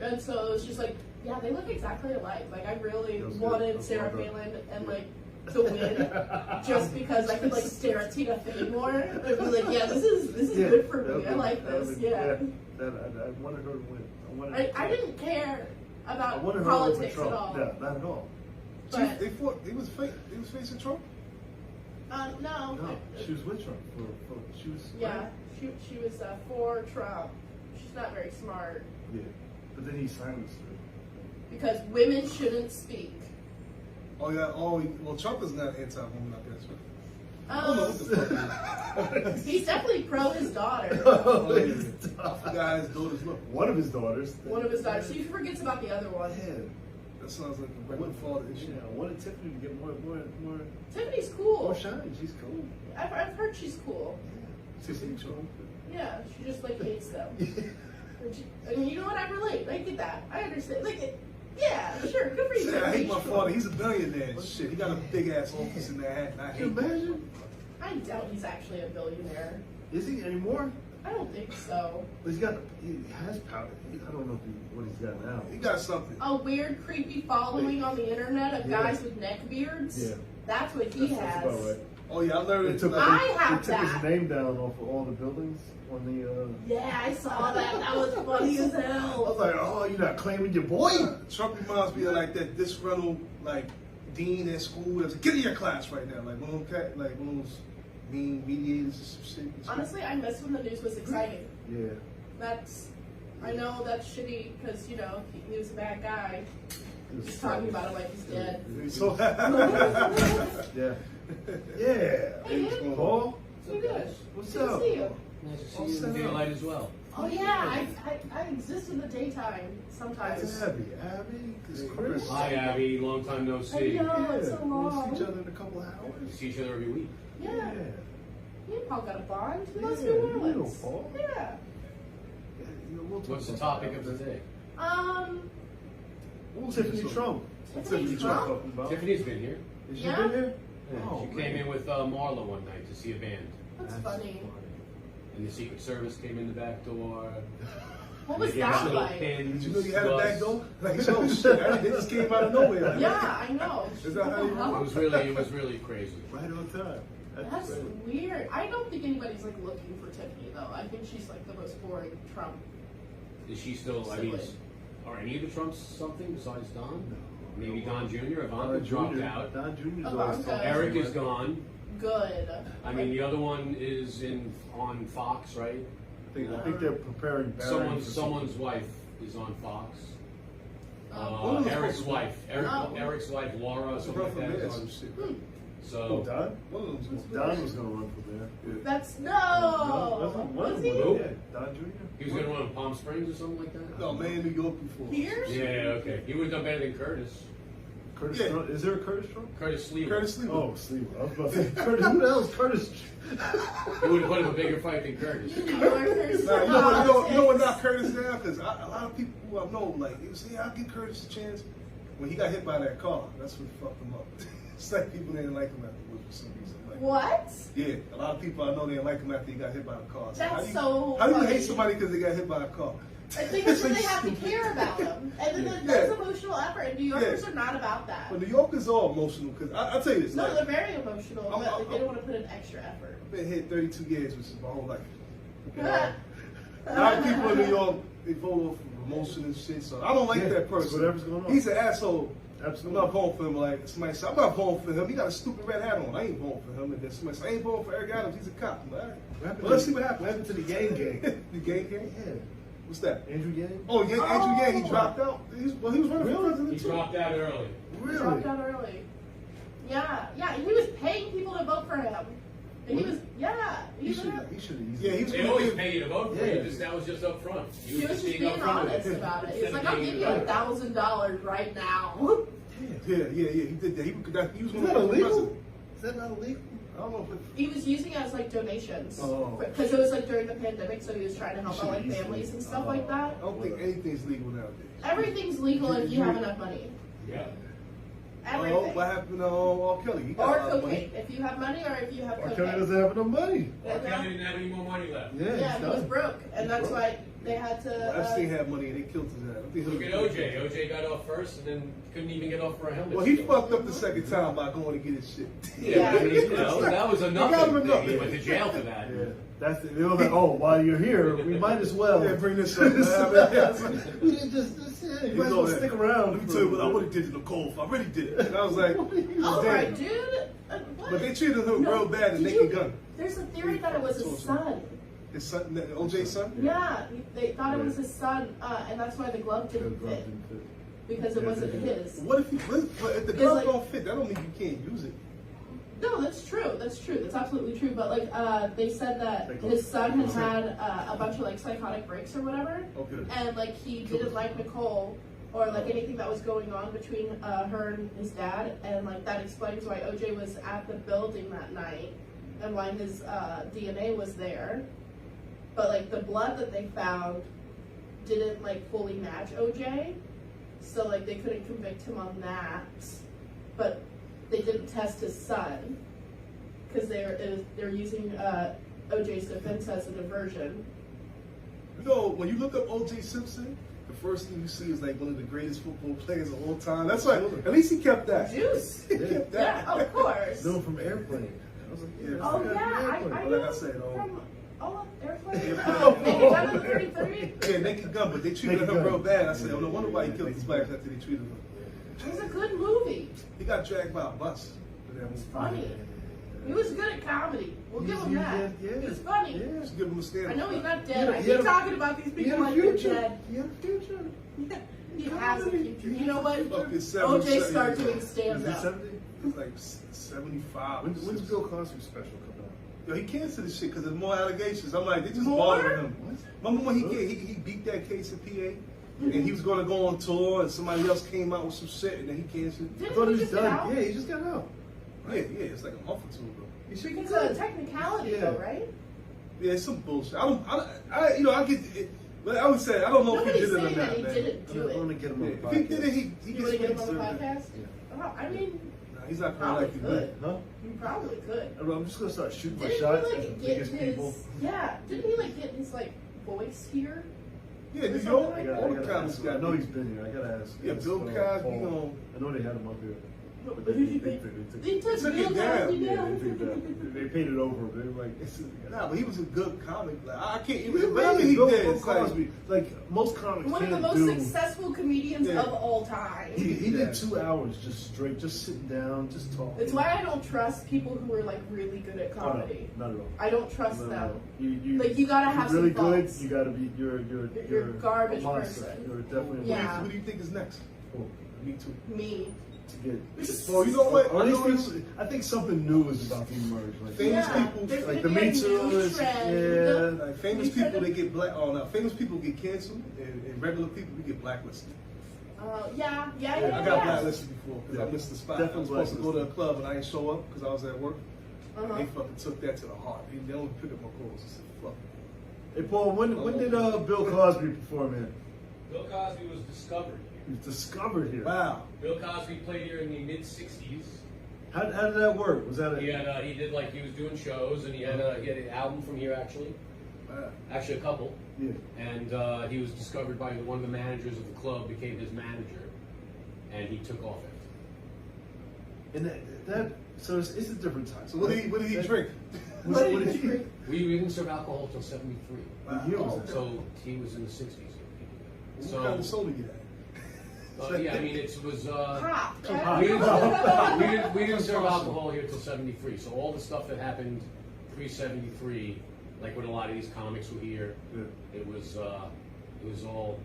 and so it was just like, yeah, they look exactly alike. Like I really That was good. wanted That's Sarah well done. Palin and like to win just because I could like stare at Tina Fey more. I'd be like, yeah, this is good for me. I like this. Yeah. I wanted her to win. I didn't care I about wanted her over politics Trump. at all. Yeah, not at all. But They fought. They was facing Trump. no. No, she was with Trump. She was. Yeah, she was for Trump. She's not very smart Yeah, but then he silenced her. because women shouldn't speak. Oh yeah. Oh well, Trump is not anti-woman. I guess. I don't know what the fuck. He's definitely pro his daughter. Oh, I his forgot daughter. his daughter's look. One of his daughters. One of his daughters. She forgets about the other one. Yeah. That sounds like a regular father issue. Yeah, I wanted Tiffany to get more Tiffany's cool. shine. She's cool. I've heard she's cool. Tiffany Trump. Yeah, she just like hates them. And you know what? I relate. I get that. I understand. Like, yeah, sure. Good for you. Yeah, I hate my Tiffany. father. He's a billionaire. and Shit, he got a big ass office in Manhattan. I Can you hate that. imagine? I doubt he's actually a billionaire. Is he anymore? I don't think so. He has power. I don't know what he's got now. He got something. A weird, creepy following on the internet of Yeah. guys with neck beards. Yeah. That's what he That's has. about right. Oh yeah, I learned They it. took, I have they took that. his name down off of all the buildings on the. Yeah, I saw that. That was funny as I was hell. like, oh, you're not claiming your boy? Trump reminds me of like that disgruntled like dean at school that's like, get in your class right now, like one of those mean mediators and some shit. Honestly, I miss when the news was exciting. Yeah. I know that's shitty because, you know, he was a bad guy. He's talking about it like he's dead. So, Yeah. yeah. Hey, dude. Paul, You good? what's Good to up? see you. Nice to see you in daylight as well. Oh yeah, I exist in the daytime sometimes. That's Abby. Abby, it's Chris. Hi, Abby. Long time no see. I know, it's so We'll long. see each other in a couple of hours. We see each other every week. Yeah. Me and Paul got a bond. He loves Yeah, New you know Orleans. Paul. Yeah. Yeah, we'll talk What's the about topic of that. today? What was Tiffany it? Trump. Tiffany Trump Trump? talking about. Tiffany's been here. Has she Yeah? been here? Yeah, Oh, she came in with Marla one night to see a band. That's funny. And the Secret Service came in the back door. What was They gave us that little like? pins, Did you know you had a was- back door? Like, oh shit, they just came out of nowhere. Like, Yeah, I know. Is that how you It was really crazy. Right on time. That's weird. I don't think anybody's like looking for Tiffany though. I think she's like the most boring Trump. Is she still? I mean, Silly. are any of the Trumps something besides Don? Maybe Don Jr. Ivanka Don dropped Jr. out. Don Jr.'s Ivanka. always talking. Eric is gone. Good. I mean, the other one is on Fox, right? I think they're preparing Barry. Someone's wife is on Fox. One of those Eric's folks- wife, Oh. Eric's wife, Laura, That's a something rough like that. man, Is some on, shit. Oh, so Don? One of them's Don was going to run for mayor. Yeah. That's No, no. one Was of he? them. Who? Yeah, Don Jr. he was going to run in Palm Springs or something like that. No, man, New York before. Here? Yeah, okay. He would have done better than Curtis. Curtis Yeah. Trump. Is there a Curtis Trump? Curtis Sleever. Curtis Lee. Oh, Steve. I was about to say, Curtis. Who the hell is Curtis? He would have put up a bigger fight than Curtis. New Yorkers. Nah, you know what not Curtis now? Because a lot of people who I know, like, you say, I'll give Curtis a chance. When he got hit by that car, that's what fucked him up. It's like people didn't like him afterwards for some reason. Like, What? yeah, a lot of people I know didn't like him after he got hit by a car. That's how do you, so How do you funny. hate somebody because they got hit by a car? I think it's when they have to care about them. And then that's emotional effort. And New Yorkers are not about that. But New Yorkers are emotional because I'll tell you this. No, like, they're very emotional, but like, they don't want to put in extra effort. I've been here 32 years, which is my whole life. You know? A lot of people in New York, they vote off of emotion and shit, so I don't like that person. Whatever's going on. He's an asshole. Absolutely. I'm not voting for him. Like somebody said, I'm not voting for him. He got a stupid red hat on. I ain't voting for him. And then somebody said, I ain't voting for Eric Adams. He's a cop. I'm like, all right. Well, let's see what happens. What happened to the Yang gang? The gang gang? Yeah. What's that? Andrew Yang? Oh, yeah, Andrew Yang. He dropped out. He was running for Really? president He too. dropped out early. He dropped out early. Yeah, he was paying people to vote for him. And he was, He should have easily. Yeah, he was They gonna always give- pay you to vote for Yeah. you. That was just up front. He was just being upfront with honest it. about it. He was Instead like, of I'll being give you $1,000 right now. Yeah, he did that. He was Is gonna that be illegal? president. Is that not illegal? I don't know if it, He was using it as like donations. Oh. Because it was like during the pandemic, so he was trying to help out like families and stuff like that. I don't think anything's legal nowadays. Everything's legal if you have enough money. Yeah. Everything. What happened to R. Kelly? He got Or a lot of money. cocaine. If you have money or if you have R. Kelly cocaine. doesn't have enough money. R. Kelly didn't have any more money left. Yeah, Yeah, he's he was done. broke. And that's why they had to. Epstein had money and they killed his ass. I think he Look was- at OJ. OJ got off first and then couldn't even get off for a helmet. Well, he fucked up the second time by going to get his shit. Yeah, I mean, you know, that was a got him nothing enough. thing. He went to jail for that. Yeah. That's it. It was like, oh, while you're here, we might as well. Yeah, bring this up. Man. We didn't just you might as well stick around. Let me tell you what I would have did to Nicole if I really did it. And I was like, All right, dude. What? but they treated him real bad and did Naked you- Gun. There's a theory that it was his son. His son, OJ's son? Yeah, they thought it was his son, and that's why the glove The didn't glove fit. didn't fit. Because it wasn't his. What if if the glove don't fit? That don't mean you can't use it. No, that's true. That's true. That's absolutely true. But like, they said that his son had a bunch of like psychotic breaks or whatever, Okay. and like he didn't like Nicole or like anything that was going on between her and his dad, and like that explains why OJ was at the building that night and why his DNA was there. But like the blood that they found didn't like fully match OJ, so like they couldn't convict him on that. But they didn't test his son because they're using OJ's defense as a diversion. You know, when you look up OJ Simpson, the first thing you see is like one of the greatest football players of all time. That's right. At least he kept that. Juice. He kept that. Yeah, of course. No, from Airplane. I was like, yeah. Oh that's yeah, Airplane. I Like know I said, from Airplane. Airplane. Naked Gun of the 33. Yeah, Naked Gun, but they treated Naked him Gun. real bad. I said, oh, no wonder why he killed his wife after they treated him. It was a good movie. He got dragged by a bus. For that movie. Funny. He was good at comedy. We'll give him that. Yeah. He's funny. Yeah. Just give him a stand. I know he's not dead. Yeah, I he keep had a- talking about these He people had a like they're future. dead. He had a future. He has a future. You know what? Fucking OJ 70, start doing Is stand he up. 70? He's like 75. When's Bill Cosby special coming out? Yo, he canceled this shit because there's more allegations. I'm like, they just More? bothering him. Remember when he beat that case in PA? And he was going to go on tour and somebody else came out with some shit and then he canceled. I Didn't thought he he was just get done. out? Yeah, he just got out. Yeah, it's like a month or two ago. He should be Because of good. technicality, Yeah. though, right? Yeah, it's some bullshit. I get it, but I would say I don't know if he Nobody's did it or saying that not, he man. didn't do I want it. to get him on the If podcast. he did it, he You gets want to get him what on the he deserved. podcast? Yeah. Oh, I mean, Nah, he's not Probably like you. could. Huh? you probably could. I'm just gonna start shooting my Didn't shots he at the like get biggest his? people. Yeah. Didn't he like get his like voice here? Yeah, Or New something York, like I all the gotta comics ask him. I got. know he's been here. I gotta ask. Yeah, ask, Bill Cosby, Paul. you know. I know they had him up here. But But who they did took they it. took Took Bill it down. Cosby Yeah, down. they took that. They paid it over. They were like, Nah, but he was a good comic. Like I can't He even. was Whatever amazing. he Bill did, it's like, Cosby. Like most comics One of the can't most do. successful comedians Yeah. of all time. He Yeah. did 2 hours just straight, just sitting down, just talking. It's why I don't trust people who are like really good at Oh, no, comedy. not at all. I don't trust No, them. You, Like, you gotta if have you're really some good. faults. You gotta be. You're a garbage a monster. person. You're definitely. Yeah. What do you think is next? Oh, Me too. Me. to get. Well, you know what? Or I at know least I think something new is about to emerge. Like Famous Yeah, people, there's like gonna the be a Me Too new is trend. yeah. Like famous We people, could've- they get black. Oh no, famous people get canceled, and regular people we get blacklisted. Yeah. I got blacklisted before because I Yeah. missed the spot. I Definitely was supposed to go to a blacklisted. club and I didn't show up because I was at work. Uh-huh. They fucking took that to the heart. They don't pick up my calls. I said, "Fuck." Hey Paul, when did Bill Cosby perform here? Bill Cosby was discovered here. He was discovered here. Wow. Bill Cosby played here in the mid '60s. How did that work? Was that He had he did like he was doing shows, and he had an album from here actually, Wow. actually a couple. yeah? And he was discovered by one of the managers of the club, became his manager, and he took off it. And that so it's a different time. So what did he drink? What did he drink? We didn't serve alcohol till '73, What year was that? so he was in the '60s. What kind of soda you had? Yeah, I mean it was. Pop. Pop. We didn't serve alcohol here till '73. So all the stuff that happened pre-'73, like when a lot of these comics were here, Yeah. it was all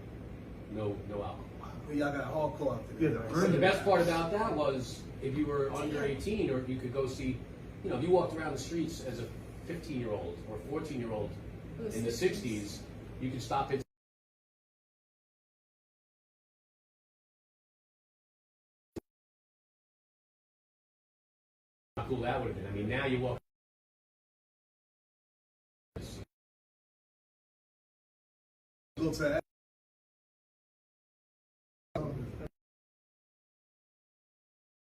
no alcohol. Well, y'all got hardcore out there. Yeah, right? So the best part about that was if you were under 18, or if you could go see, if you walked around the streets as a 15-year-old or 14-year-old in the '60s, you could stop it. How cool that would have been. I mean, now you walk. Go to that.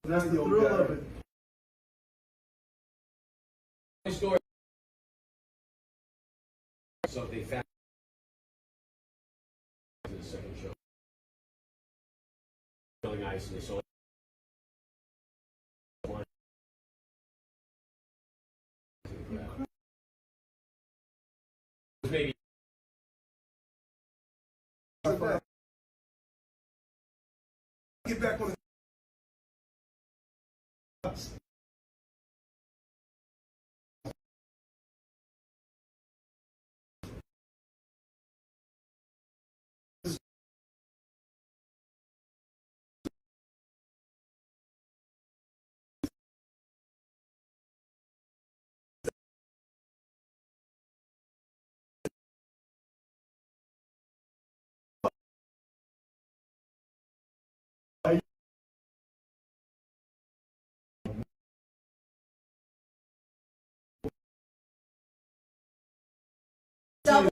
That's the Yo, thrill guy. of it. Story. So they found in the second show. Filling ice and they saw maybe Get back on the. Double.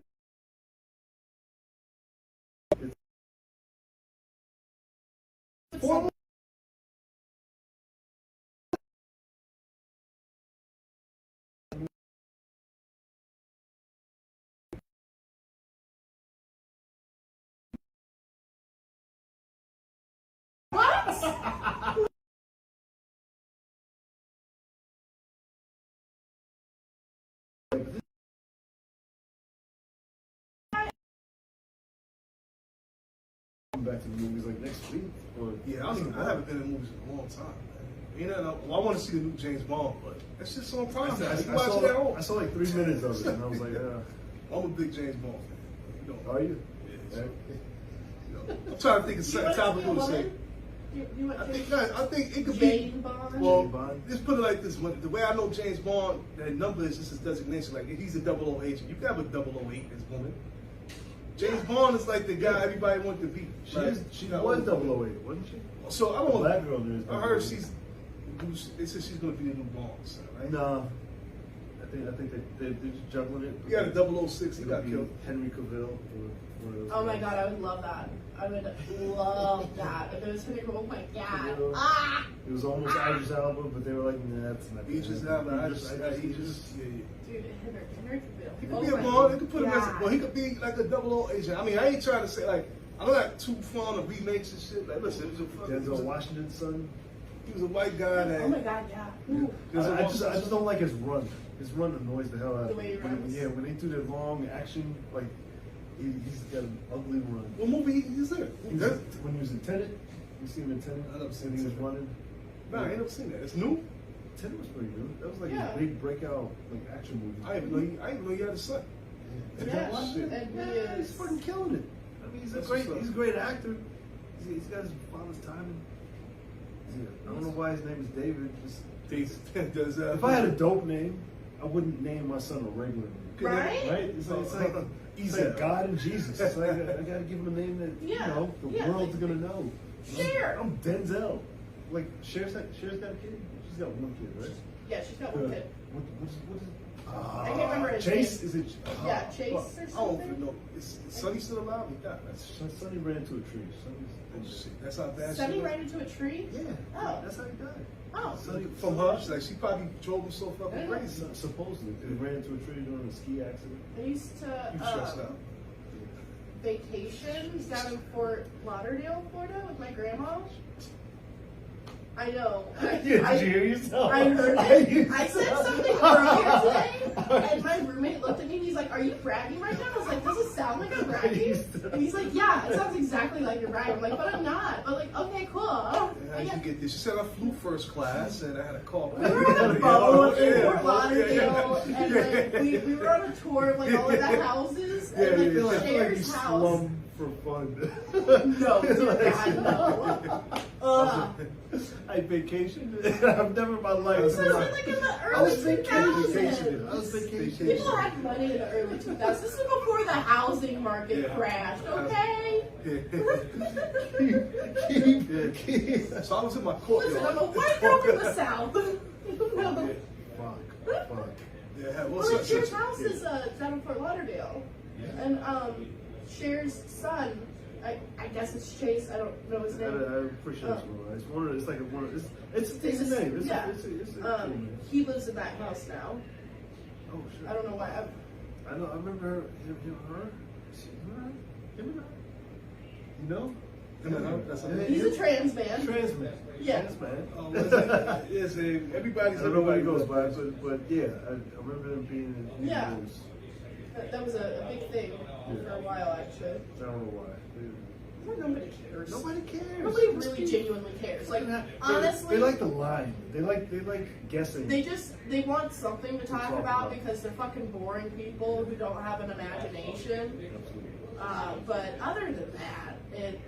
What? Come back to the movies like next week or Yeah, I haven't been in movies in a long time, man. You know, I want to see the new James Bond, but it's just on prime time. You I watch it at home. saw like 3 minutes of it, and I was like, I'm a big James Bond fan. You know, are you? yeah. I'm trying to think of something topical to say. You want I to think it could James be. Bond? Well, James Bond? let's put it like this: the way I know James Bond, that number is just his designation. Like if he's a 00 agent, you can have a 008 as woman. James Bond is like the guy everybody wanted to be. She Like, was 008, wasn't she? So I The don't. black girl there is I heard 008. they said she's going to be the new Bond, so, right? No. I think they're just juggling it. He had a 006. He It'll got be killed. Henry Cavill. Oh my god, I would love that. I would love that. If it was Henry Cavill, oh my god. Yeah. Ah! It was almost Idris Elba, but they were like, nah, that's not. He just gonna happen. he just. Dude, Henry Cavill. He could Oh be a my Bond. They could put him as God. well. He could be like a 00 agent. I mean, I ain't trying to say like I'm not too fond of remakes and shit. Like, listen, it was Denzel Washington's son. he was a white guy that. Oh my god, yeah. Ooh. I just don't like his run. His run annoys the hell out The of me. way he runs. Yeah, when they do their long action, like he's got an ugly run. What movie is there? When he was in Tenet, you see him in Tenet? I never seen When he was Tenet. running. Nah, I ain't never seen that. It's new. Tenet was pretty good. That was like Yeah. a big breakout like action movie. I didn't know you had a son. Yeah, Shit. and he Yeah, he's is. fucking killing it. I mean, he's That's a what's up. great actor. He's got his father's timing. Yeah. I don't know why his name is David. Just if I had a dope name, I wouldn't name my son a regular name. Right? Right? It's like God and Jesus. It's like I gotta give him a name that Yeah. the Yeah. world's gonna know. Cher. I'm Denzel. Like Cher's got a kid. She's got one kid, right? Yeah, she's got one kid. What is I can't remember his Chase? name. Is it? Yeah, Chase or I don't something. even know. Is Sonny still alive? He died. Sonny ran into a tree. Shit. That's how bad Sonny she was. ran into a tree? Yeah. Oh. That's how he died. Oh. Sonny, From her, like she probably drove him so fucking I know. crazy. Supposedly, he ran into a tree during a ski accident. I used You to stressed out. vacation down in Fort Lauderdale, Florida with my grandma. I know. Did you hear yourself? I heard it. I said something earlier today, and my roommate looked at me and he's like, "Are you bragging right now?" I was like, "Does it sound like I'm bragging?" And he's like, "Yeah, it sounds exactly like you're bragging." I'm like, "But I'm not." But like, okay, cool. How did you get this? She said I flew first class and I had a call. We were on a boat in Fort Lauderdale, and like, we were on a tour of like all of the houses, and like I feel like you Cher's house. slum for fun. No, dear God, no. I vacation. I've never in my life. This was like in the I early was vacationing. 2000s. I was vacationing. People had money in the early 2000s. This is before the housing market Yeah. crashed, okay? So I was in my courtyard. Listen, I'm a white girl from the South. No. Fuck. Yeah, Well, Cher's house is down in Fort Lauderdale. Yeah. And Cher's son, I guess it's Chase, I don't know his name. I'm pretty sure it's one. It's one. It's like one. It's a decent name. It's yeah. it's a cool name. He lives in that house now. Oh shit. I don't know why. I know. I remember her. Him and her. You know? Him and her? That's a- He's a trans man. Trans man. Yeah. Trans man. Oh, yes, everybody's I don't know what he everybody goes by, but yeah, I remember him being in Yeah. the news. That was a big thing for a while, actually. I don't know why. Nobody cares. Nobody cares. Nobody really genuinely cares. Like, honestly, they like the line. They like guessing. they want something to talk talk about about. because they're fucking boring people who don't have an imagination. Absolutely. But other than that,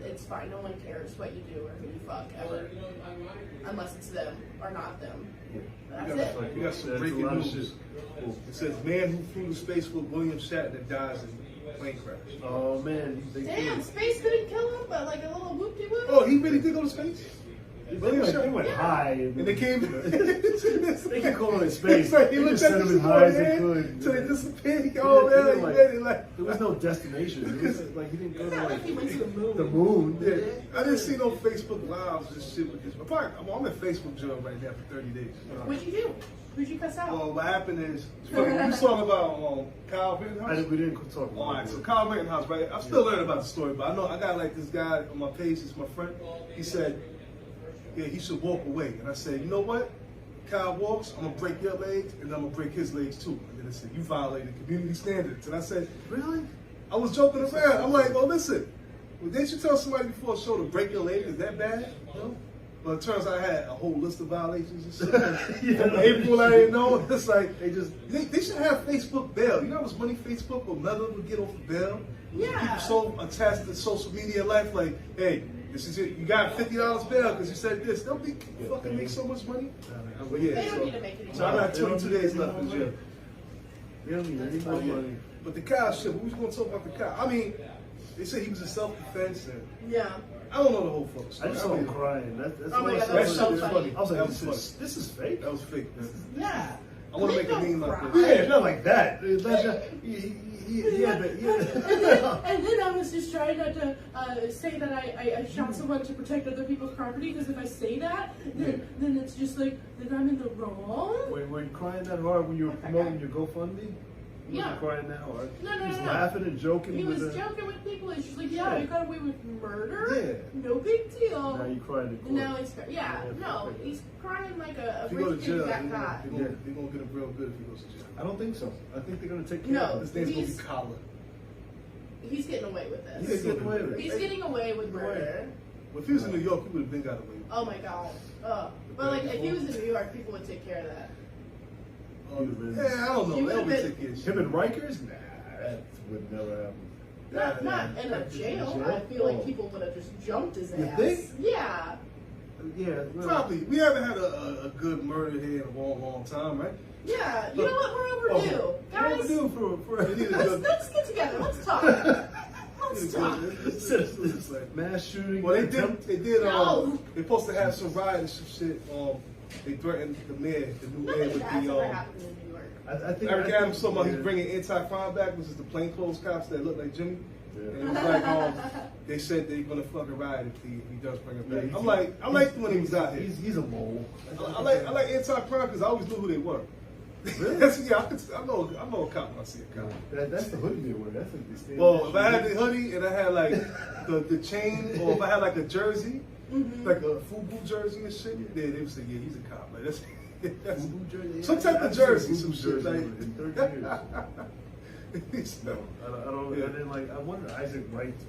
it's fine. No one cares what you do or who you fuck ever, unless it's them or not them. Yeah. That's it. We got some That's a breaking lot of news. shit. Cool. It says man who flew to space with William Shatner dies in plane crash. Oh man, they Damn, space couldn't kill him, but like a little whoop-de-whoop. Oh, he really did go to space? They went Yeah. high And they came. They can call it space. It's like he They looked just at sent the them as high as they score, could. man, so they disappeared. Oh They man, didn't he like- made it like. There was no destination. It was like he didn't go It's to not like he went to the moon. the moon. Yeah, I didn't see no Facebook Lives and shit with this. I'm in Facebook jail right now for 30 days. What'd you do? Who'd you cuss out? Well, what happened is, you was talking about Kyle Rittenhouse? We didn't talk about All right, it. so Kyle Rittenhouse, right? I'm still learning about the story, but I know I got like this guy on my page, it's my friend. He said, yeah, he should walk away. And I said, you know what? Kyle walks, I'm gonna break your legs, and I'm gonna break his legs too. And then they said, you violated community standards. And I said, Really? I was joking around. I'm like, well, listen, well, didn't you tell somebody before a show to break your leg? Is that bad? No. But it turns out I had a whole list of violations and shit. In April, I didn't know. It's like they should have Facebook bail. You know how much money Facebook or Meta would get off of bail? Yeah. People so attached to social media life, like, hey, this is it. You got $50 bail because you said this. They'll be fucking make so much money. But yeah, They don't need to make any so I money. got 22 days left in jail. We don't need any more money. But the cow shit, we was going to talk about the cow. I mean, they said he was in self-defense, and Yeah. I don't know the whole fucking I story. just saw him crying. That's Oh my what God, I that was said. so funny. I was like, That was this is fake. That was fake. Yeah. I want to They make a don't meme like cry. that. Yeah, not like that. It's not just, And then I was just trying not to say that I shot someone to protect other people's property, because if I say that, then it's just like, then I'm in the wrong. Were you crying that hard when you were promoting your GoFundMe? You Yeah. wasn't crying that hard. No, He was no. laughing and joking. He with was the- joking with people. It's just like, yeah, I got away with murder. Yeah. No big deal. Now you crying in court. No, he's crying like a If he go to rich jail, kid they're got caught. gonna get him real good if he goes to jail. I don't think so. I think they're gonna take care No. of His this. name's gonna be He's- Collar. He's getting away with He's this. getting away with it. He's getting away with murder. Well, if he was in New York, he would have been got away with it. Oh my god. But like, if he was in New York, people would take care of that. Yeah, I don't know. He That would've would been- take care of shit. Him and Rikers? Nah, that would never happen. Not in a jail. I feel like people would have just jumped his You ass. think? Yeah. Yeah, well, Probably. We haven't had a good murder here in a long time, right? Yeah. You know what? We're overdue. Guys, Overdue for We need a good. let's get together. Let's talk. Let's talk. It's like, mass shooting. well, they attempt. did. No. They're supposed to have some riot and some shit. They threatened the mayor, the new mayor, Nothing with bad's ever the. happened in New York. I think Eric Adams talking about yeah. he's bringing anti-crime back, which is the plainclothes cops that look like Jimmy. Yeah. And it was like, they said they're gonna fucking riot if he does bring it Yeah, back. he's- I liked when he was out here. He's a mole. I like anti-crime because I always knew who they were. Really? Yeah, I know a cop when I see a cop. That's the hoodie they wear. That's like the standard. Well, if I had the hoodie and I had like the chain, or if I had like a jersey, like a FUBU jersey and shit, then they would say, yeah, he's a cop. Like that's Fubu jersey, yeah. some type of I've seen jersey, Fubu some shit jersey like. in 30 years. No. I don't. Yeah. And then like I wanted Isaac Wright to.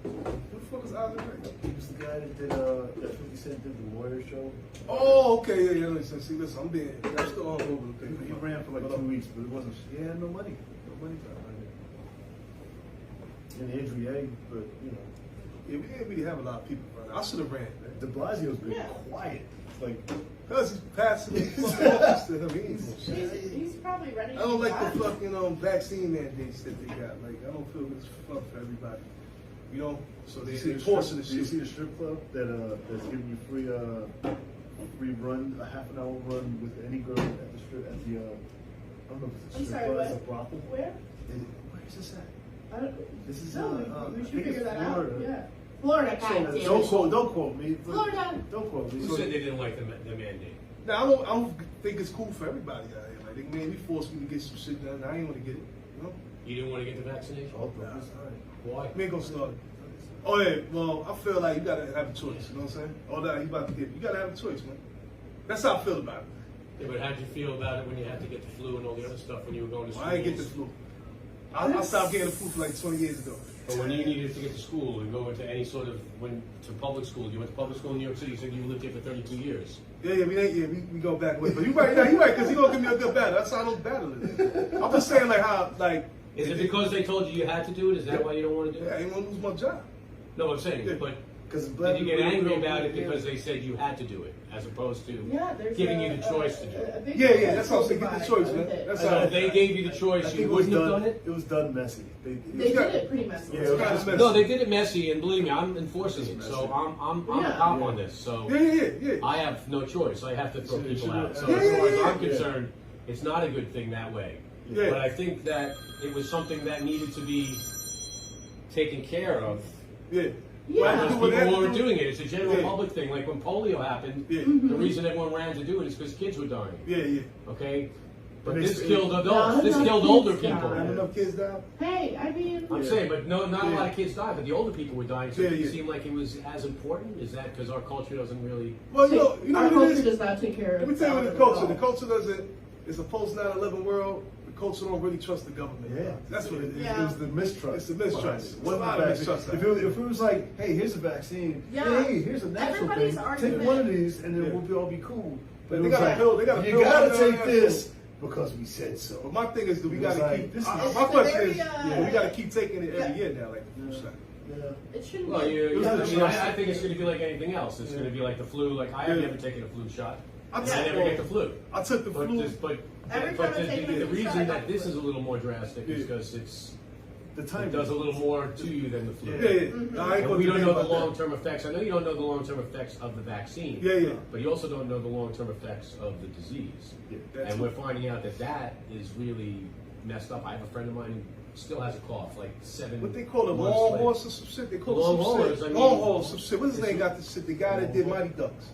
Who the fuck is Isaac Wright? He was the guy that did that 50 Cent did the lawyer show. Oh, okay, yeah. Listen, see, listen, I'm still all over the place. He ran for like 2 weeks, but it wasn't. He had no money. No money behind it. And Andrea, but you know, Yeah, we didn't really have a lot of people running. I should have ran. De Blasio's been Yeah. quiet. Like Because he's passing the fucking office to him. He ain't no shit. He's probably ready. I don't like the fucking vaccine mandates that they got. Like, I don't feel it's fun for everybody. You know? So they enforcing the Do you shit. see the strip club that's giving you free run, a half an hour run with any girl at the strip at the I don't know if it's a I'm strip sorry, club, what? it's a brothel. Where? Where is this at? I don't. This is No, I we think should figure it's that out. Florida. Yeah. Florida, So, God damn don't it. quote me. Florida. Don't quote me. Who So- said they didn't like the mandate? Now, I don't think it's cool for everybody out here. Like, they made me force me to get some shit done. I ain't want to get it. You know? You didn't want to get the vaccination? Oh, bro, that's all right. Why? We ain't gonna start it. Oh, yeah. Well, I feel like you gotta have a choice. You know what I'm saying? Oh, that you about to get. You gotta have a choice, man. That's how I feel about it. Yeah, but how'd you feel about it when you had to get the flu and all the other stuff when you were going to school? I ain't get the flu. I stopped getting the flu for like 20 years ago. But when you needed to get to school and go into any sort of to public school, you went to public school in New York City. You said you lived here for 32 years. Yeah, we go back away. But you right, because he gonna give me a good battle. That's how I don't battle it. I'm just saying like how like. Is it because they told you had to do it? Is that why you don't want to do Yeah, I it? ain't wanna lose my job. No, I'm saying, Yeah. but Because did you get angry about it because they said you had to do it, as opposed to Yeah, there's giving you the choice to do it? Yeah, that's how I'm saying. Get the choice, man. That's So how. if they gave you the I choice, think you it was wouldn't have done it? It was done messy. They did it pretty messy. Yeah, it was kinda messy. messy. No, they did it messy, and believe me, I'm enforcing it. So I'm a Yeah. cop on this. So Yeah. I have no choice. I have to throw Should- people should- out. So Yeah, as far as yeah, I'm yeah. concerned, it's not a good thing that way. Yeah. But I think that it was something that needed to be taken care of. Yeah. Yeah. Right, Because what they have people to weren't do- doing it. It's a general Yeah. public thing. Like when polio happened, Yeah. the reason everyone ran to do it is because kids were dying. Yeah. Okay? But But this it's- killed No, adults. This not killed kids older died. people. Not enough kids down. Hey, I mean, I'm Yeah. saying, but not a Yeah. lot of kids died, but the older people were dying. So Yeah, it didn't yeah. seem like it was as important. Is that because our culture doesn't really? Well, you know our what it culture is. does not take care of Let me tell you what the it culture. at The all. culture doesn't. It's a post 9/11 world. The Culture don't really trust the government. Yeah, That's what it is. Yeah. It was the mistrust. It's the mistrust. It wasn't It's a lot the of vaccine. mistrust. If it was like, hey, here's a vaccine. Yeah. Hey, here's a natural Everybody's thing. argument- Take one of these, and then Yeah. we'll all be cool. But They it was gotta like, build- they gotta you build gotta on take that. this because we said so. But my thing is, do we It was gotta like, keep? this is- My It's question very, is, do we gotta keep taking it every yeah. year now, like the flu shot? Yeah. It shouldn't Well, be. I think it's going to be like anything else. It's going to be like the flu. Like I have Yeah. never taken a flu shot. I I took- never get the flu. I took the But flu. Every but time I take the a flu shot, I reason got that the this flu. is a little more drastic is Yeah. because it's The time it does a little more to you than the flu. Yeah, yeah. Mm-hmm. No, I ain't And gonna we don't debate know the about that. long-term effects. I know you don't know the long-term effects of the vaccine. Yeah, yeah. But you also don't know the long-term effects of the disease. Yeah. That's And what- we're finding out that that is really messed up. I have a friend of mine who still has a cough, like 7 What they call it, months long later. horse or some shit? They call Long it some haulers, shit. I mean- Long haul, some shit. What's his It's- name got this shit? The guy that did Mighty Ducks.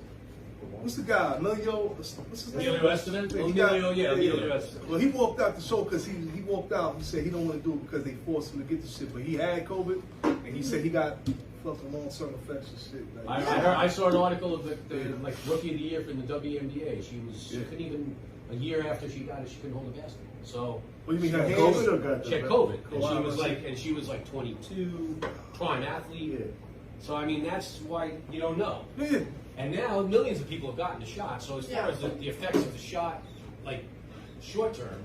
What's the guy? Emilio? What's his name? Emilio Estevez? Yeah, he Emilio, got- yeah, Emilio Estevez. Well, he walked out the show because he walked out. He said he don't want to do it because they forced him to get the shit. But he had COVID, and he said he got fucking long-term effects and shit. Like, I saw an article of the like rookie of the year from the WNBA. She Yeah. couldn't even a year after she got it, she couldn't hold a basketball. So What do you mean her She hands? had COVID or got she had the- COVID, and Wow. she was like 22, prime athlete. Yeah. So I mean that's why you don't know. Yeah. And now millions of people have gotten the shot. So as far Yeah. as the effects of the shot, like short term,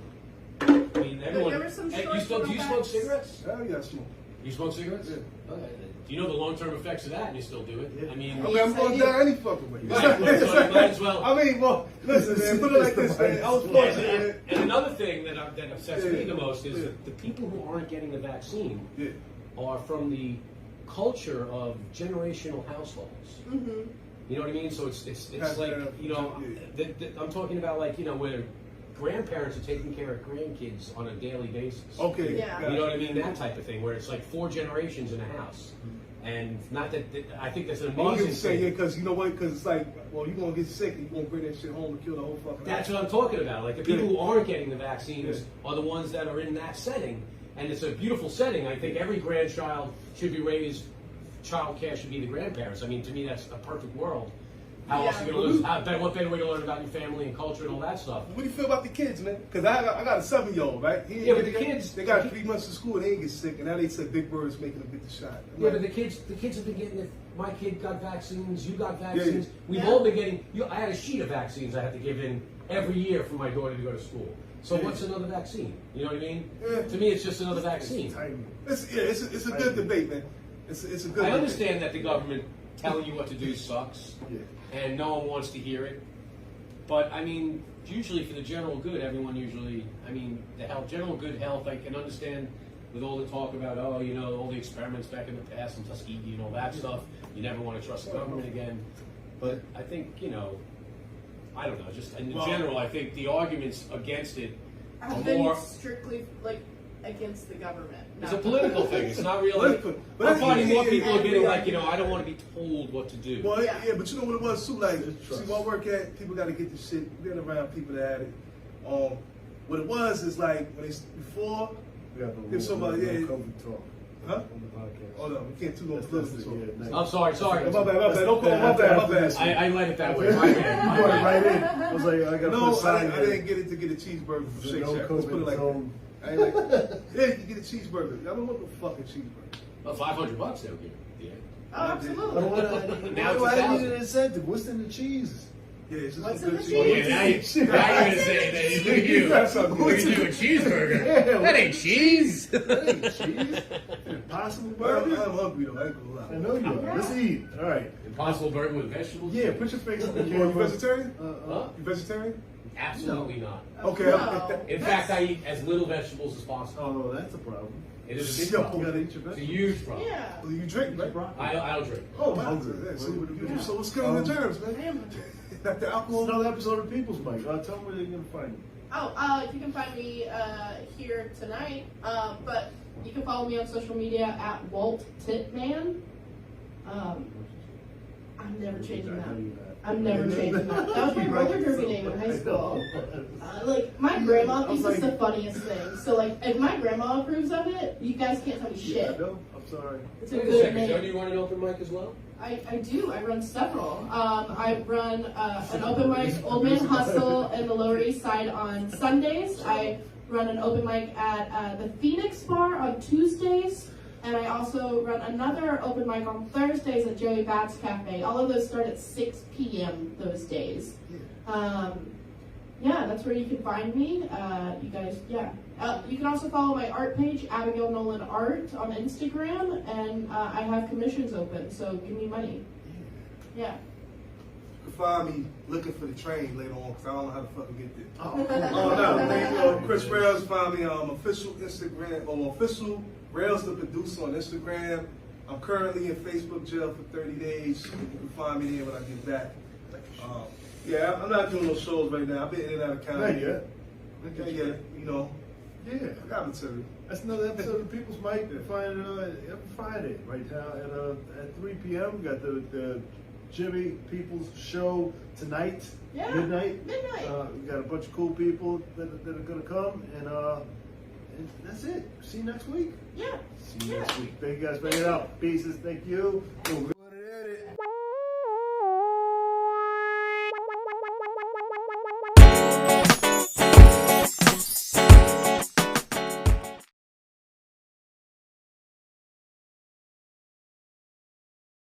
I mean everyone. there were some Hey, short-term do you smoke effects. cigarettes? Hell yeah, I smoke. You smoke cigarettes? Yeah. Okay. Do you know the long-term effects of that, and you still do it? Yeah. I mean, I mean, I'm going down any fucking way. Right, so you might as well. I mean, well, listen, man, put it like this, man. I was And, fortunate, man. and another thing that upsets me Yeah. the most is Yeah. that the people who aren't getting the vaccine Yeah. are from the culture of generational households. Mm-hmm. You know what I mean? So it's Yeah, like, yeah, you know, yeah. I'm talking about like, you know, where grandparents are taking care of grandkids on a daily basis. Okay. Yeah. got You know it. what I mean? That type of thing, where it's like 4 generations in a house. And not that, I think that's an Well, I amazing can say, yeah, thing. because you know what? Because it's like, well, you're going to get sick and you're going to bring that shit home and kill the whole fucking That's house. what I'm talking about. Like the people who aren't getting the vaccines Yeah. are the ones that are in that setting. And it's a beautiful setting. I think every grandchild should be raised, child care should be the grandparents. I mean, to me, that's a perfect world. How else are you going to learn? What better way to learn about your family and culture and all that stuff? What do you feel about the kids, man? Because I got a 7-year-old, right? Yeah, but the kids- They got 3 months of school and they ain't get sick, and now they said Big Bird's making them get the shot. I'm Yeah, like, but the kids have been getting it. My kid got vaccines. You got vaccines. Yeah. We've Yeah. all been getting. I had a sheet of vaccines I had to give in every year for my daughter to go to school. So Yeah. what's another vaccine? You know what I mean? Yeah. To me, it's just another vaccine. Timing. it's a good debate, man. It's a good I debate. understand that the government telling you what to do sucks, Yeah. and no one wants to hear it. But I mean, usually for the general good, everyone usually. I mean, the health, general good health. I can understand with all the talk about all the experiments back in the past and Tuskegee and all that stuff. You never want to trust the government again. But I think I don't know. Just in general, I think the arguments against it are I've been more. strictly like against the government. It's not a political thing. It's not really. Political. But I'm finding more people are getting yeah. like, I don't want to be told what to do. Well, Yeah. yeah, but you know what it was too. Like, Just see, trust. where I work at, people got to get this shit. Being around people that had it. What it was is like when they before. We got the If somebody- yeah. COVID talk. Huh? On the podcast. Oh no, we can't too much That's political. it, yeah, I'm sorry. My bad. Don't call my bad. I let it that way. My bad. My You went bad. right in. I was like, I got to put a No, sign I didn't get it to get a cheeseburger from Shake No Shack. Let's put it COVID like zone. that. I ain't like, yeah, you can get a cheeseburger. I don't want no fucking cheeseburger. Well, $500 they'll give you. Yeah. Oh, absolutely. Now Now it's I need 1,000. an incentive. What's in the cheese? Yeah, it's just What's a in good the cheese. cheese? Yeah, now you're going to say that look at you. That's something Look at good. you, a cheeseburger. Yeah, That ain't cheese. That ain't cheese. Impossible I'm burger. hungry though. I ain't gonna lie. I know you are. Let's eat. All right. Impossible burger with vegetables? Yeah, put your face on the You camera. vegetarian? Huh? You vegetarian? Absolutely not. Okay. No. In fact, I eat as little vegetables as possible. Oh, no, that's a problem. It is a big Yo. You problem. gotta eat your It's a vegetables. huge problem. Yeah. Well, you drink, right? I don't drink. Oh, I'm wow. hungry. Yeah, so, Yeah. so what's killing the germs, man? Damn. Not the It's alcohol. another episode of People's Mic. Tell them where they're going to find you. Oh, you can find me here tonight, but you can follow me on social media at Walt Titman. I'm never changing that. I'm never changing that. That was my roller derby name in high school. Like, my grandma thinks it's the funniest thing. So, like, if my grandma approves of it, you guys can't tell me Yeah, shit. no, I'm sorry. It's a Wait a good second, Joe, do name. you run an open mic as well? I do. I run several. I run an open mic, Old Man Hustle, in the Lower East Side on Sundays. I run an open mic at the Phoenix Bar on Tuesdays. And I also run another open mic on Thursdays at Joey Bat's Cafe. All of those start at 6 p.m. those days. Yeah, that's where you can find me. You guys, yeah. You can also follow my art page, Abigail Nolan Art, on Instagram, and I have commissions open, so give me money. Yeah. You can find me looking for the train later on because I don't know how to fucking get there. Oh, No, thank you. Chris Railz, find me official Instagram, or official Railz the producer on Instagram. I'm currently in Facebook jail for 30 days. You can find me there when I get back. Yeah, I'm not doing no shows right now. I've been in and out of county. Not yet. Yeah, you know. Yeah. I got material. That's another episode of People's Mic. Find every Friday right now at 3 p.m. We got the Jimmy People's show tonight. Yeah. Midnight. Midnight. We got a bunch of cool people that are gonna come, and that's it. See you next week. Yeah. See you next week. Thank you guys for hanging out. Pieces. Thank you.